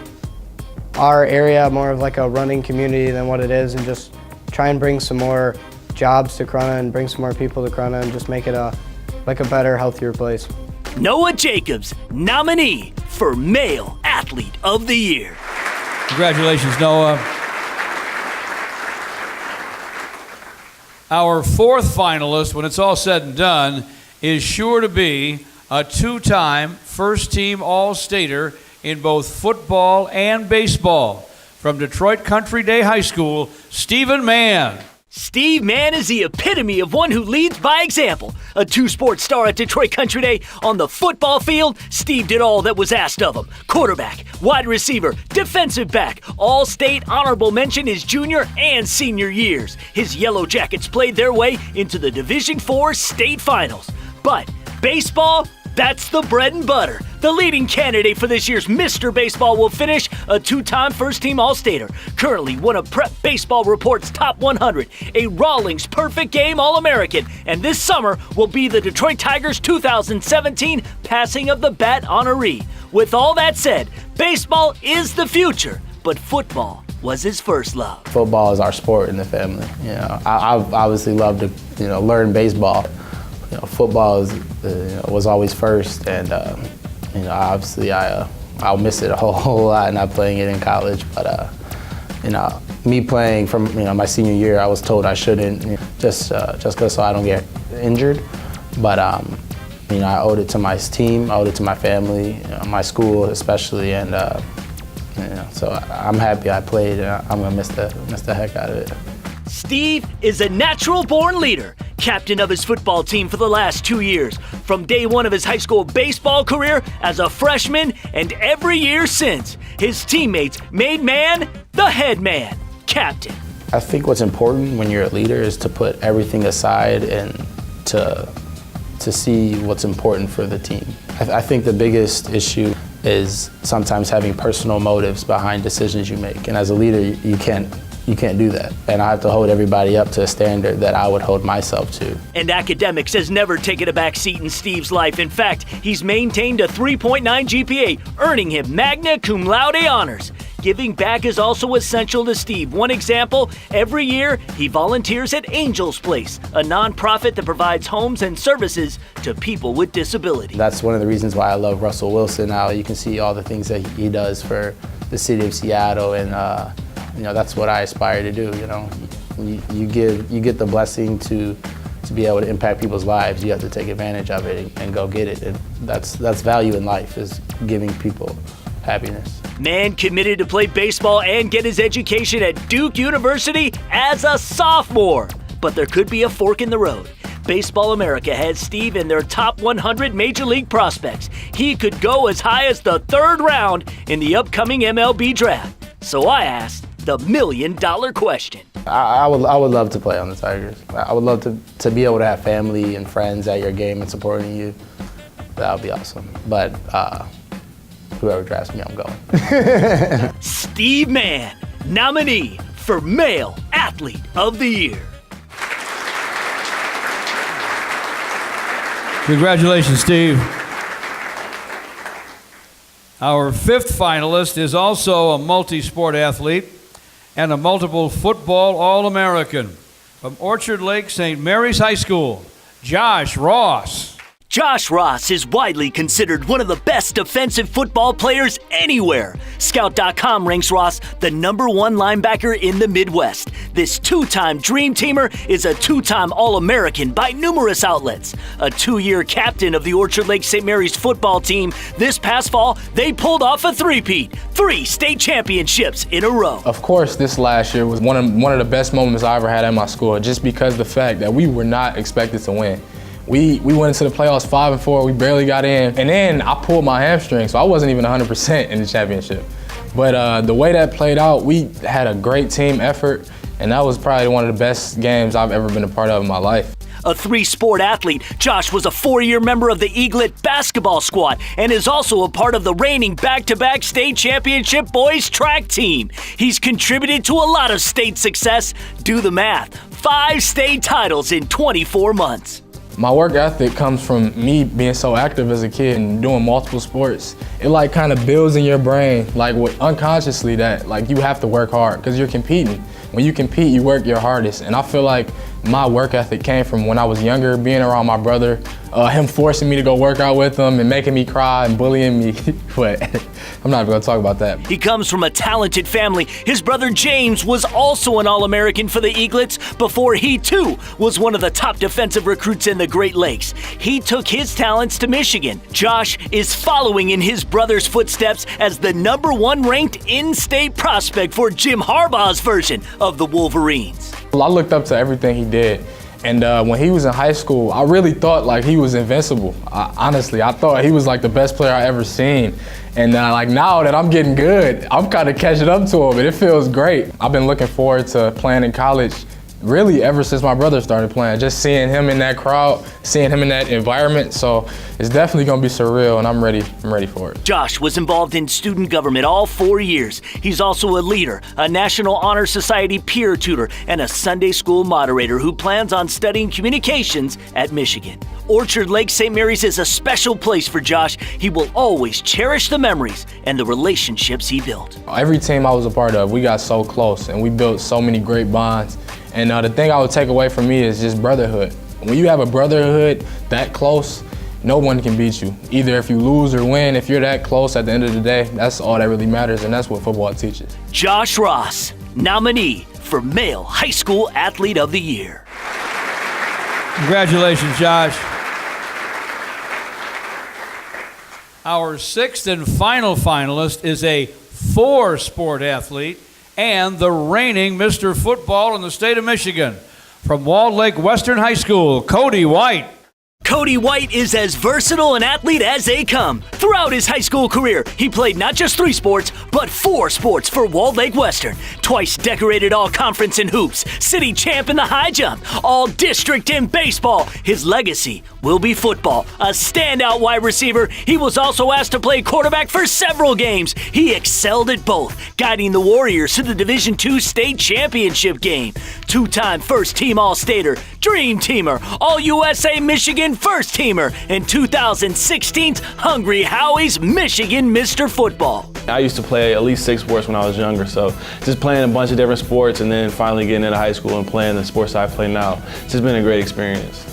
our area more of like a running community than what it is, and just try and bring some more jobs to Corunna and bring some more people to Corunna and just make it a better, healthier place. Noah Jacobs, nominee for Male Athlete of the Year. Congratulations, Noah. Our fourth finalist, when it's all said and done, is sure to be a 2-time first-team All-Stater in both football and baseball. From Detroit Country Day High School, Stephen Mann. Steve Mann is the epitome of one who leads by example. A 2-sport star at Detroit Country Day. On the football field, Steve did all that was asked of him. Quarterback, wide receiver, defensive back, all-state honorable mention his junior and senior years. His Yellow Jackets played their way into the Division IV state finals. But baseball, That's the bread and butter. The leading candidate for this year's Mr. Baseball will finish a two-time first-team All-Stater, currently one of Prep Baseball Report's top 100, a Rawlings Perfect Game All-American, and this summer will be the Detroit Tigers' 2017 Passing of the Bat honoree. With all that said, baseball is the future, but football was his first love. Football is our sport in the family. I obviously love to learn baseball. Football was always first, and obviously I'll miss it a whole lot not playing it in college. But me playing from my senior year, I was told I shouldn't just because so I don't get injured. But I owed it to my team, I owed it to my family, my school especially, and so I'm happy I played. And I'm gonna miss the heck out of it. Steve is a natural-born leader, captain of his football team for the last 2 years, from day one of his high school baseball career as a freshman, and every year since. His teammates made man the head man, captain. I think what's important when you're a leader is to put everything aside and to see what's important for the team. I think the biggest issue is sometimes having personal motives behind decisions you make, and as a leader, you can't do that. And I have to hold everybody up to a standard that I would hold myself to. And academics has never taken a back seat in Steve's life. In fact, he's maintained a 3.9 GPA, earning him magna cum laude honors. Giving back is also essential to Steve. One example, every year he volunteers at Angel's Place, a nonprofit that provides homes and services to people with disabilities. That's one of the reasons why I love Russell Wilson now. You can see all the things that he does for the city of Seattle, and that's what I aspire to do. You get the blessing to be able to impact people's lives. You have to take advantage of it and go get it. And that's value in life, is giving people happiness. Man committed to play baseball and get his education at Duke University as a sophomore. But there could be a fork in the road. Baseball America has Steve in their top 100 Major League prospects. He could go as high as the 3rd round in the upcoming MLB draft. So I asked the $1 million question. I would love to play on the Tigers. I would love to be able to have family and friends at your game and supporting you. That would be awesome. But whoever drafts me, I'm going. Steve Mann, nominee for Male Athlete of the Year. Congratulations, Steve. Our 5th finalist is also a multi-sport athlete and a multiple football All-American. From Orchard Lake St. Mary's High School, Josh Ross. Josh Ross is widely considered one of the best defensive football players anywhere. Scout.com ranks Ross the #1 linebacker in the Midwest. This 2-time Dream Teamer is a 2-time All-American by numerous outlets. A 2-year captain of the Orchard Lake St. Mary's football team, this past fall, they pulled off a three-peat, 3 state championships in a row. Of course, this last year was one of the best moments I ever had at my school, just because of the fact that we were not expected to win. We went into the playoffs 5-4, we barely got in, and then I pulled my hamstring, so I wasn't even 100% in the championship. But the way that played out, we had a great team effort, and that was probably one of the best games I've ever been a part of in my life. A 3-sport athlete, Josh was a 4-year member of the Eaglet basketball squad and is also a part of the reigning back-to-back state championship boys track team. He's contributed to a lot of state success. Do the math, 5 state titles in 24 months. My work ethic comes from me being so active as a kid and doing multiple sports. It kind of builds in your brain, unconsciously, that you have to work hard because you're competing. When you compete, you work your hardest. And I feel like my work ethic came from when I was younger, being around my brother, him forcing me to go work out with him and making me cry and bullying me. But I'm not even gonna talk about that. He comes from a talented family. His brother James was also an All-American for the Eaglets before he too was one of the top defensive recruits in the Great Lakes. He took his talents to Michigan. Josh is following in his brother's footsteps as the #1 ranked in-state prospect for Jim Harbaugh's version of the Wolverines. I looked up to everything he did. And when he was in high school, I really thought he was invincible. Honestly, I thought he was the best player I ever seen. And now that I'm getting good, I'm kind of catching up to him, and it feels great. I've been looking forward to playing in college really ever since my brother started playing. Just seeing him in that crowd, seeing him in that environment. So it's definitely gonna be surreal, and I'm ready for it. Josh was involved in student government all 4 years. He's also a leader, a National Honor Society peer tutor, and a Sunday school moderator who plans on studying communications at Michigan. Orchard Lake St. Mary's is a special place for Josh. He will always cherish the memories and the relationships he built. Every team I was a part of, we got so close and we built so many great bonds. And the thing I would take away from me is just brotherhood. When you have a brotherhood that close, no one can beat you. Either if you lose or win, if you're that close at the end of the day, that's all that really matters, and that's what football teaches. Josh Ross, nominee for Male High School Athlete of the Year. Congratulations, Josh. Our sixth and final finalist is a four-sport athlete and the reigning Mr. Football in the state of Michigan. From Walled Lake Western High School, Cody White. Cody White is as versatile an athlete as they come. Throughout his high school career, he played not just 3 sports, but 4 sports for Walled Lake Western. Twice decorated all-conference in hoops, city champ in the high jump, all-district in baseball. His legacy will be football. A standout wide receiver, he was also asked to play quarterback for several games. He excelled at both, guiding the Warriors to the Division II state championship game. 2-time first-team All-Stater, Dream Teamer, All-USA Michigan first teamer, and 2016's Hungry Howie's Michigan Mr. Football. I used to play at least 6 sports when I was younger, so just playing a bunch of different sports and then finally getting into high school and playing the sports I play now, it's just been a great experience.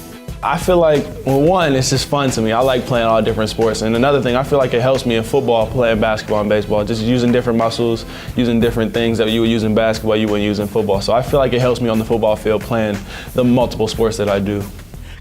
I feel like, well, one, it's just fun to me. I like playing all different sports. And another thing, I feel like it helps me in football, playing basketball and baseball, just using different muscles, using different things that you would use in basketball, you wouldn't use in football. So I feel like it helps me on the football field playing the multiple sports that I do.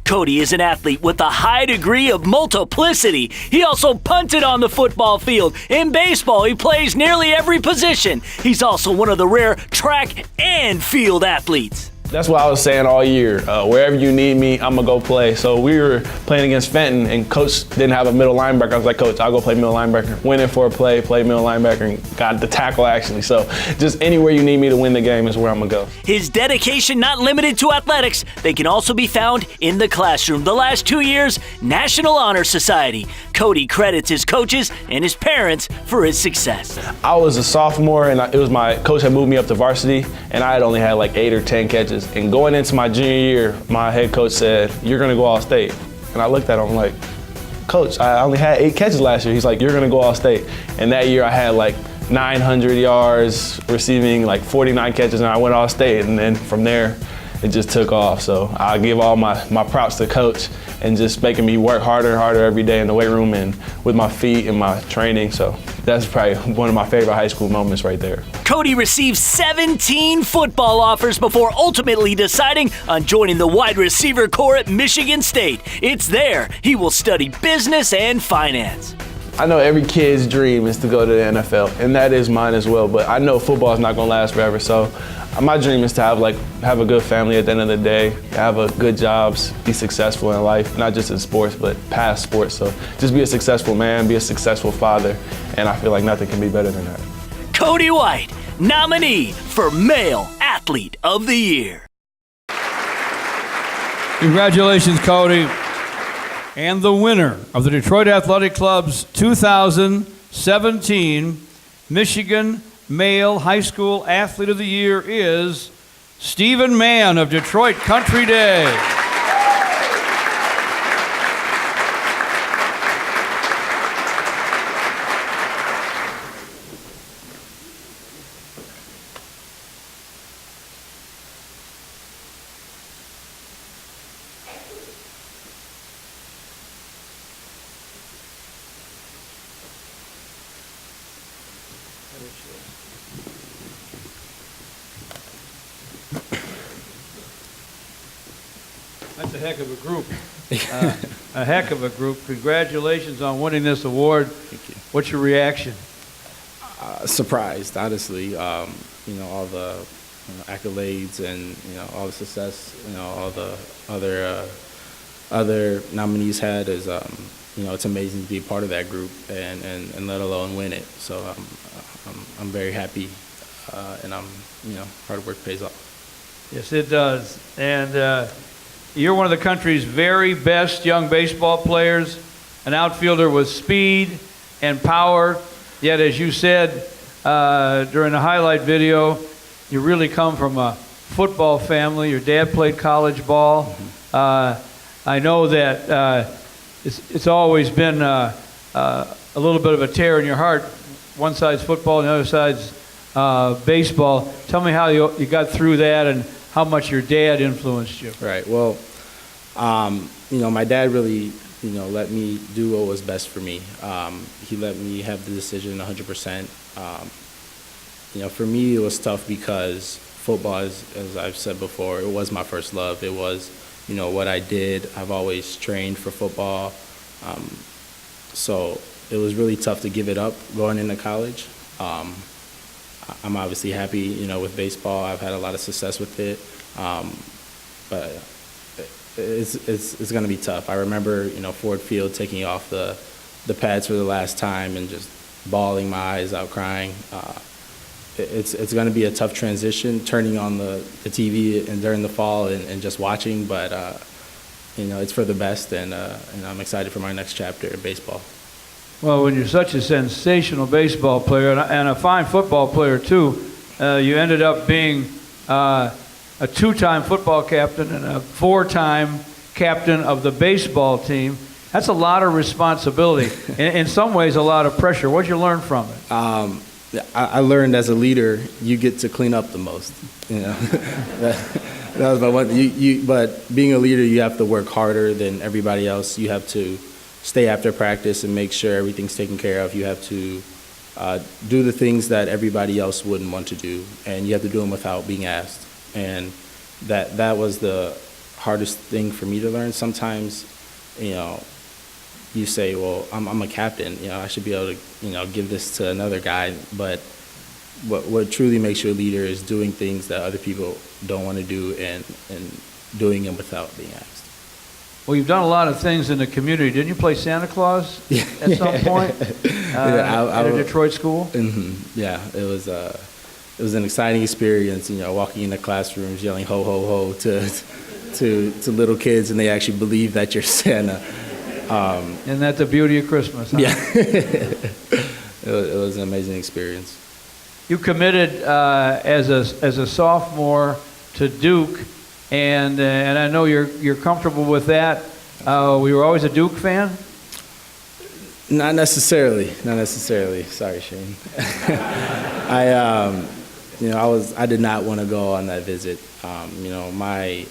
Cody is an athlete with a high degree of multiplicity. He also punted on the football field. In baseball, he plays nearly every position. He's also one of the rare track and field athletes. That's what I was saying all year. Wherever you need me, I'm going to go play. So we were playing against Fenton, and Coach didn't have a middle linebacker. I was like, Coach, I'll go play middle linebacker. Went in for a play, played middle linebacker, and got the tackle, actually. So just anywhere you need me to win the game is where I'm going to go. His dedication not limited to athletics. They can also be found in the classroom. The last 2 years, National Honor Society. Cody credits his coaches and his parents for his success. I was a sophomore, and it was my coach had moved me up to varsity, and I had only had like 8 or 10 catches. And going into my junior year, my head coach said, "You're gonna go All-State." And I looked at him like, "Coach, I only had 8 catches last year." He's like, "You're gonna go All-State." And that year I had like 900 yards, receiving like 49 catches, and I went All-State. And then from there, it just took off. So I give all my props to Coach and just making me work harder and harder every day in the weight room and with my feet and my training. So that's probably one of my favorite high school moments right there. Cody received 17 football offers before ultimately deciding on joining the wide receiver corps at Michigan State. It's there he will study business and finance. I know every kid's dream is to go to the NFL, and that is mine as well, but I know football is not going to last forever, so my dream is to have a good family at the end of the day, have a good jobs, be successful in life, not just in sports, but past sports. So just be a successful man, be a successful father, and I feel like nothing can be better than that. Cody White, nominee for Male Athlete of the Year. Congratulations, Cody. And the winner of the Detroit Athletic Club's 2017 Michigan Male High School Athlete of the Year is Stephen Mann of Detroit Country Day. That's a heck of a group. A heck of a group. Congratulations on winning this award. Thank you. What's your reaction? Surprised, honestly. All the accolades and all the success. All the other nominees had is it's amazing to be a part of that group and let alone win it. So I'm very happy, and hard work pays off. Yes, it does. And you're one of the country's very best young baseball players, an outfielder with speed and power. Yet, as you said during the highlight video, you really come from a football family. Your dad played college ball. I know that it's always been a little bit of a tear in your heart. One side's football and the other side's baseball. Tell me how you got through that and how much your dad influenced you. Right. Well, my dad really, let me do what was best for me. He let me have the decision 100%. For me, it was tough because football, as I've said before, it was my first love. It was, what I did. I've always trained for football. So it was really tough to give it up going into college. I'm obviously happy, with baseball. I've had a lot of success with it. But it's going to be tough. I remember, Ford Field taking off the pads for the last time and just bawling my eyes out, crying. It's going to be a tough transition, turning on the TV and during the fall and just watching. But it's for the best, and I'm excited for my next chapter in baseball. Well, when you're such a sensational baseball player and a fine football player too, you ended up being a two-time football captain and a four-time captain of the baseball team. That's a lot of responsibility. In some ways, a lot of pressure. What did you learn from it? I learned as a leader, you get to clean up the most. That was my one. But being a leader, you have to work harder than everybody else. You have to stay after practice and make sure everything's taken care of. You have to do the things that everybody else wouldn't want to do, and you have to do them without being asked. And that was the hardest thing for me to learn. Sometimes, you say, well, I'm a captain, I should be able to, give this to another guy. But what truly makes you a leader is doing things that other people don't want to do and doing them without being asked. Well, you've done a lot of things in the community. Didn't you play Santa Claus at some point at a Detroit school? Mm-hmm. Yeah, it was an exciting experience, walking in the classrooms, yelling ho, ho, ho to little kids, and they actually believe that you're Santa. Isn't that the beauty of Christmas? Huh? Yeah. It was an amazing experience. You committed as a sophomore to Duke, and I know you're comfortable with that. Were you always a Duke fan? Not necessarily. Sorry, Shane. I did not want to go on that visit. I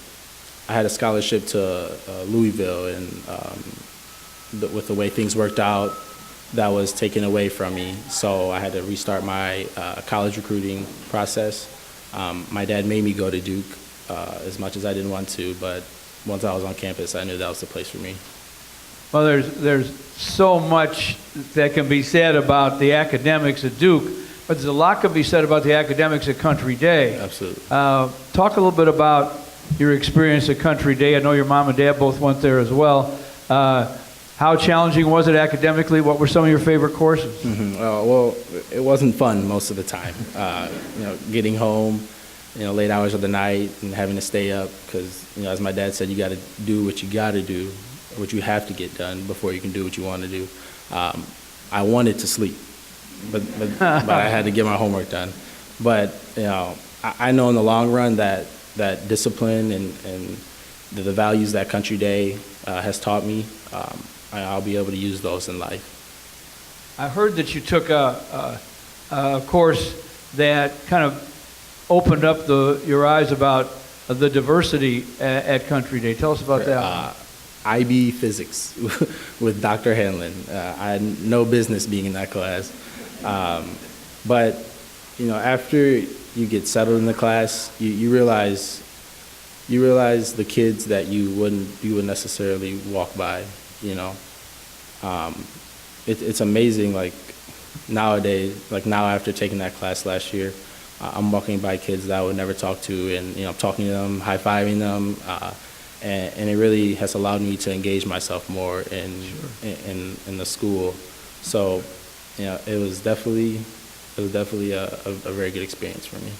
had a scholarship to Louisville, and with the way things worked out, that was taken away from me. So I had to restart my college recruiting process. My dad made me go to Duke as much as I didn't want to, but once I was on campus, I knew that was the place for me. Well, there's so much that can be said about the academics at Duke, but there's a lot can be said about the academics at Country Day. Absolutely. Talk a little bit about your experience at Country Day. I know your mom and dad both went there as well. How challenging was it academically? What were some of your favorite courses? Mm-hmm. Well, it wasn't fun most of the time. Getting home, late hours of the night and having to stay up because, as my dad said, you got to do what you got to do, what you have to get done before you can do what you want to do. I wanted to sleep, but I had to get my homework done. But I know in the long run that discipline and the values that Country Day has taught me, I'll be able to use those in life. I heard that you took a course that kind of opened up your eyes about the diversity at Country Day. Tell us about that. IB Physics with Dr. Hanlon. I had no business being in that class. But, after you get settled in the class, you realize the kids that you wouldn't necessarily walk by. It's amazing. Like nowadays, now after taking that class last year, I'm walking by kids that I would never talk to, and talking to them, high-fiving them, and it really has allowed me to engage myself more in the school. So, it was definitely a very good experience for me.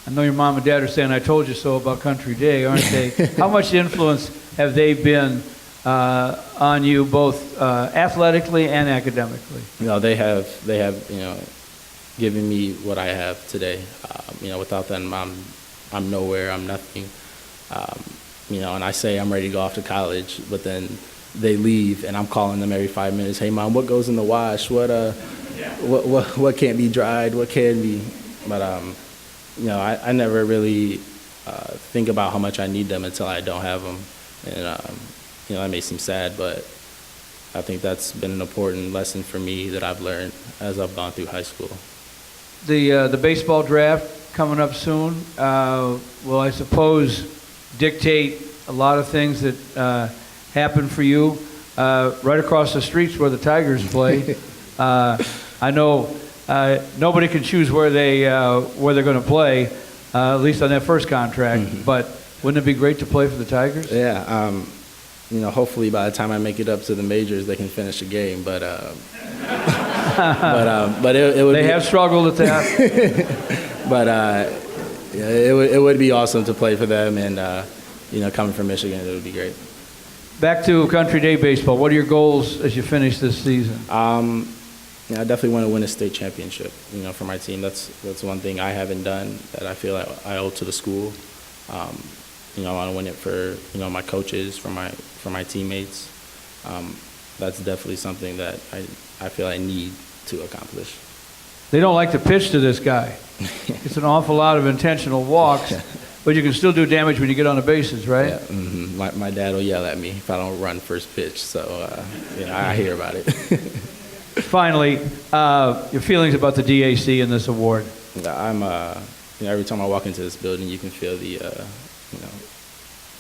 I know your mom and dad are saying I told you so about Country Day, aren't they? How much influence have they been on you both athletically and academically? They have given me what I have today. Without them, I'm nowhere, I'm nothing. And I say I'm ready to go off to college, but then they leave and I'm calling them every 5 minutes. Hey Mom, what goes in the wash? What can't be dried? What can be? But I never really think about how much I need them until I don't have them. And that may seem sad, but I think that's been an important lesson for me that I've learned as I've gone through high school. The baseball draft coming up soon will, I suppose, dictate a lot of things that happen for you. Right across the streets where the Tigers play, I know nobody can choose where they're going to play, at least on that first contract. Mm-hmm. But wouldn't it be great to play for the Tigers? Yeah. Hopefully by the time I make it up to the majors, they can finish the game. But it would. They have struggled at that. But it would be awesome to play for them, and coming from Michigan, it would be great. Back to Country Day baseball. What are your goals as you finish this season? I definitely want to win a state championship. For my team, that's one thing I haven't done that I feel like I owe to the school. I want to win it for my coaches, for my teammates. That's definitely something that I feel I need to accomplish. They don't like to pitch to this guy. It's an awful lot of intentional walks, but you can still do damage when you get on the bases, right? Yeah. Mm-hmm. My dad will yell at me if I don't run first pitch, so I hear about it. Finally, your feelings about the DAC and this award? I'm every time I walk into this building, you can feel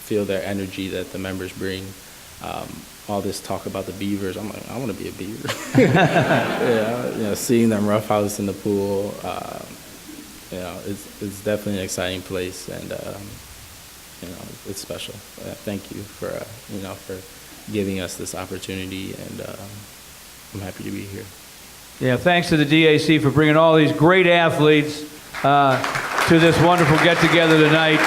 feel their energy that the members bring. All this talk about the Beavers, I'm like, I want to be a Beaver. Seeing them roughhouse in the pool, it's definitely an exciting place, and it's special. Thank you for giving us this opportunity, and I'm happy to be here. Yeah, thanks to the DAC for bringing all these great athletes to this wonderful get-together tonight.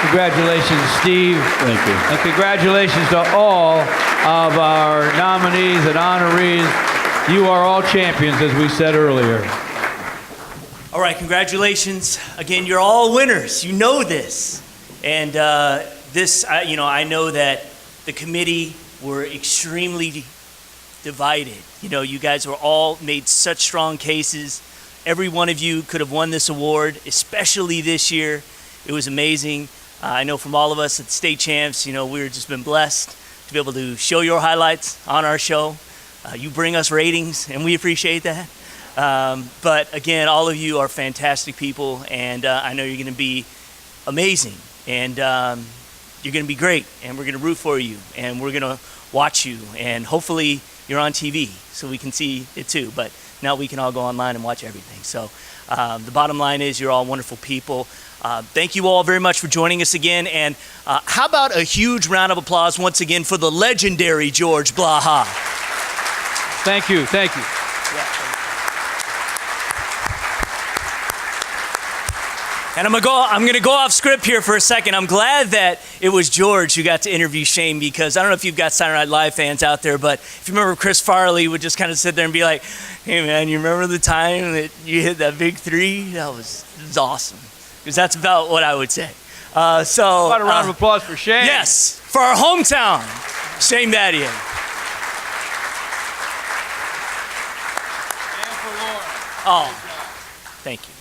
Congratulations, Steve. Thank you. And congratulations to all of our nominees and honorees. You are all champions, as we said earlier. All right, congratulations. Again, you're all winners. You know this. And I know that the committee were extremely divided. You guys were all made such strong cases. Every one of you could have won this award, especially this year. It was amazing. I know from all of us at the state champs, we've just been blessed to be able to show your highlights on our show. You bring us ratings, and we appreciate that. But again, all of you are fantastic people, and I know you're going to be amazing, and you're going to be great, and we're going to root for you, and we're going to watch you, and hopefully you're on TV so we can see it too. But now we can all go online and watch everything. So the bottom line is you're all wonderful people. Thank you all very much for joining us again. And how about a huge round of applause once again for the legendary George Blaha. Thank you. Thank you. And I'm going to go off script here for a second. I'm glad that it was George who got to interview Shane, because I don't know if you've got Saturday Night Live fans out there, but if you remember, Chris Farley would just kind of sit there and be like, hey man, you remember the time that you hit that big three? That was awesome. Because that's about what I would say. How about a round of applause for Shane? Yes, for our hometown, Shane Battier. And for Lauren. Oh, thank you.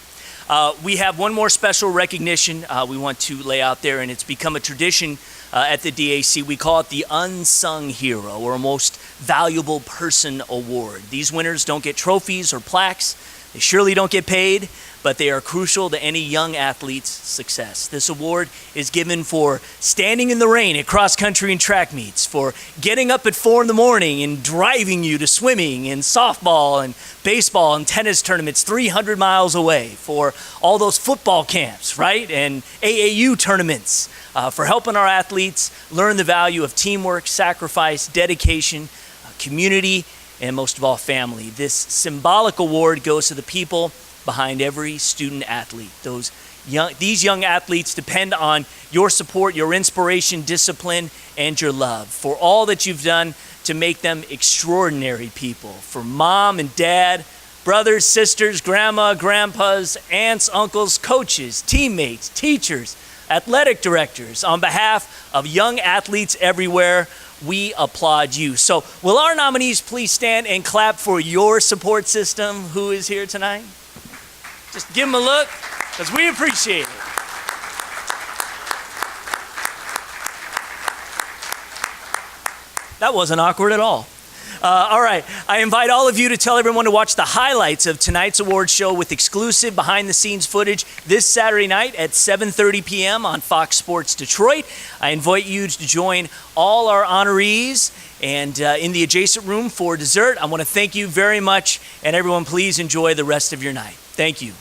We have one more special recognition we want to lay out there, and it's become a tradition at the DAC. We call it the Unsung Hero, or Most Valuable Person Award. These winners don't get trophies or plaques. They surely don't get paid, but they are crucial to any young athlete's success. This award is given for standing in the rain at cross-country and track meets, for getting up at 4 in the morning and driving you to swimming and softball and baseball and tennis tournaments 300 miles away, for all those football camps, right, and AAU tournaments, for helping our athletes learn the value of teamwork, sacrifice, dedication, community, and most of all, family. This symbolic award goes to the people behind every student athlete, those These young athletes depend on your support, your inspiration, discipline, and your love for all that you've done to make them extraordinary people. For mom and dad, brothers, sisters, grandma, grandpas, aunts, uncles, coaches, teammates, teachers, athletic directors, on behalf of young athletes everywhere, we applaud you. So will our nominees please stand and clap for your support system who is here tonight? Just give them a look, because we appreciate it. That wasn't awkward at all. All right, I invite all of you to tell everyone to watch the highlights of tonight's award show with exclusive behind-the-scenes footage this Saturday night at 7:30 p.m. on Fox Sports Detroit. I invite you to join all our honorees and in the adjacent room for dessert. I want to thank you very much, and everyone, please enjoy the rest of your night. Thank you.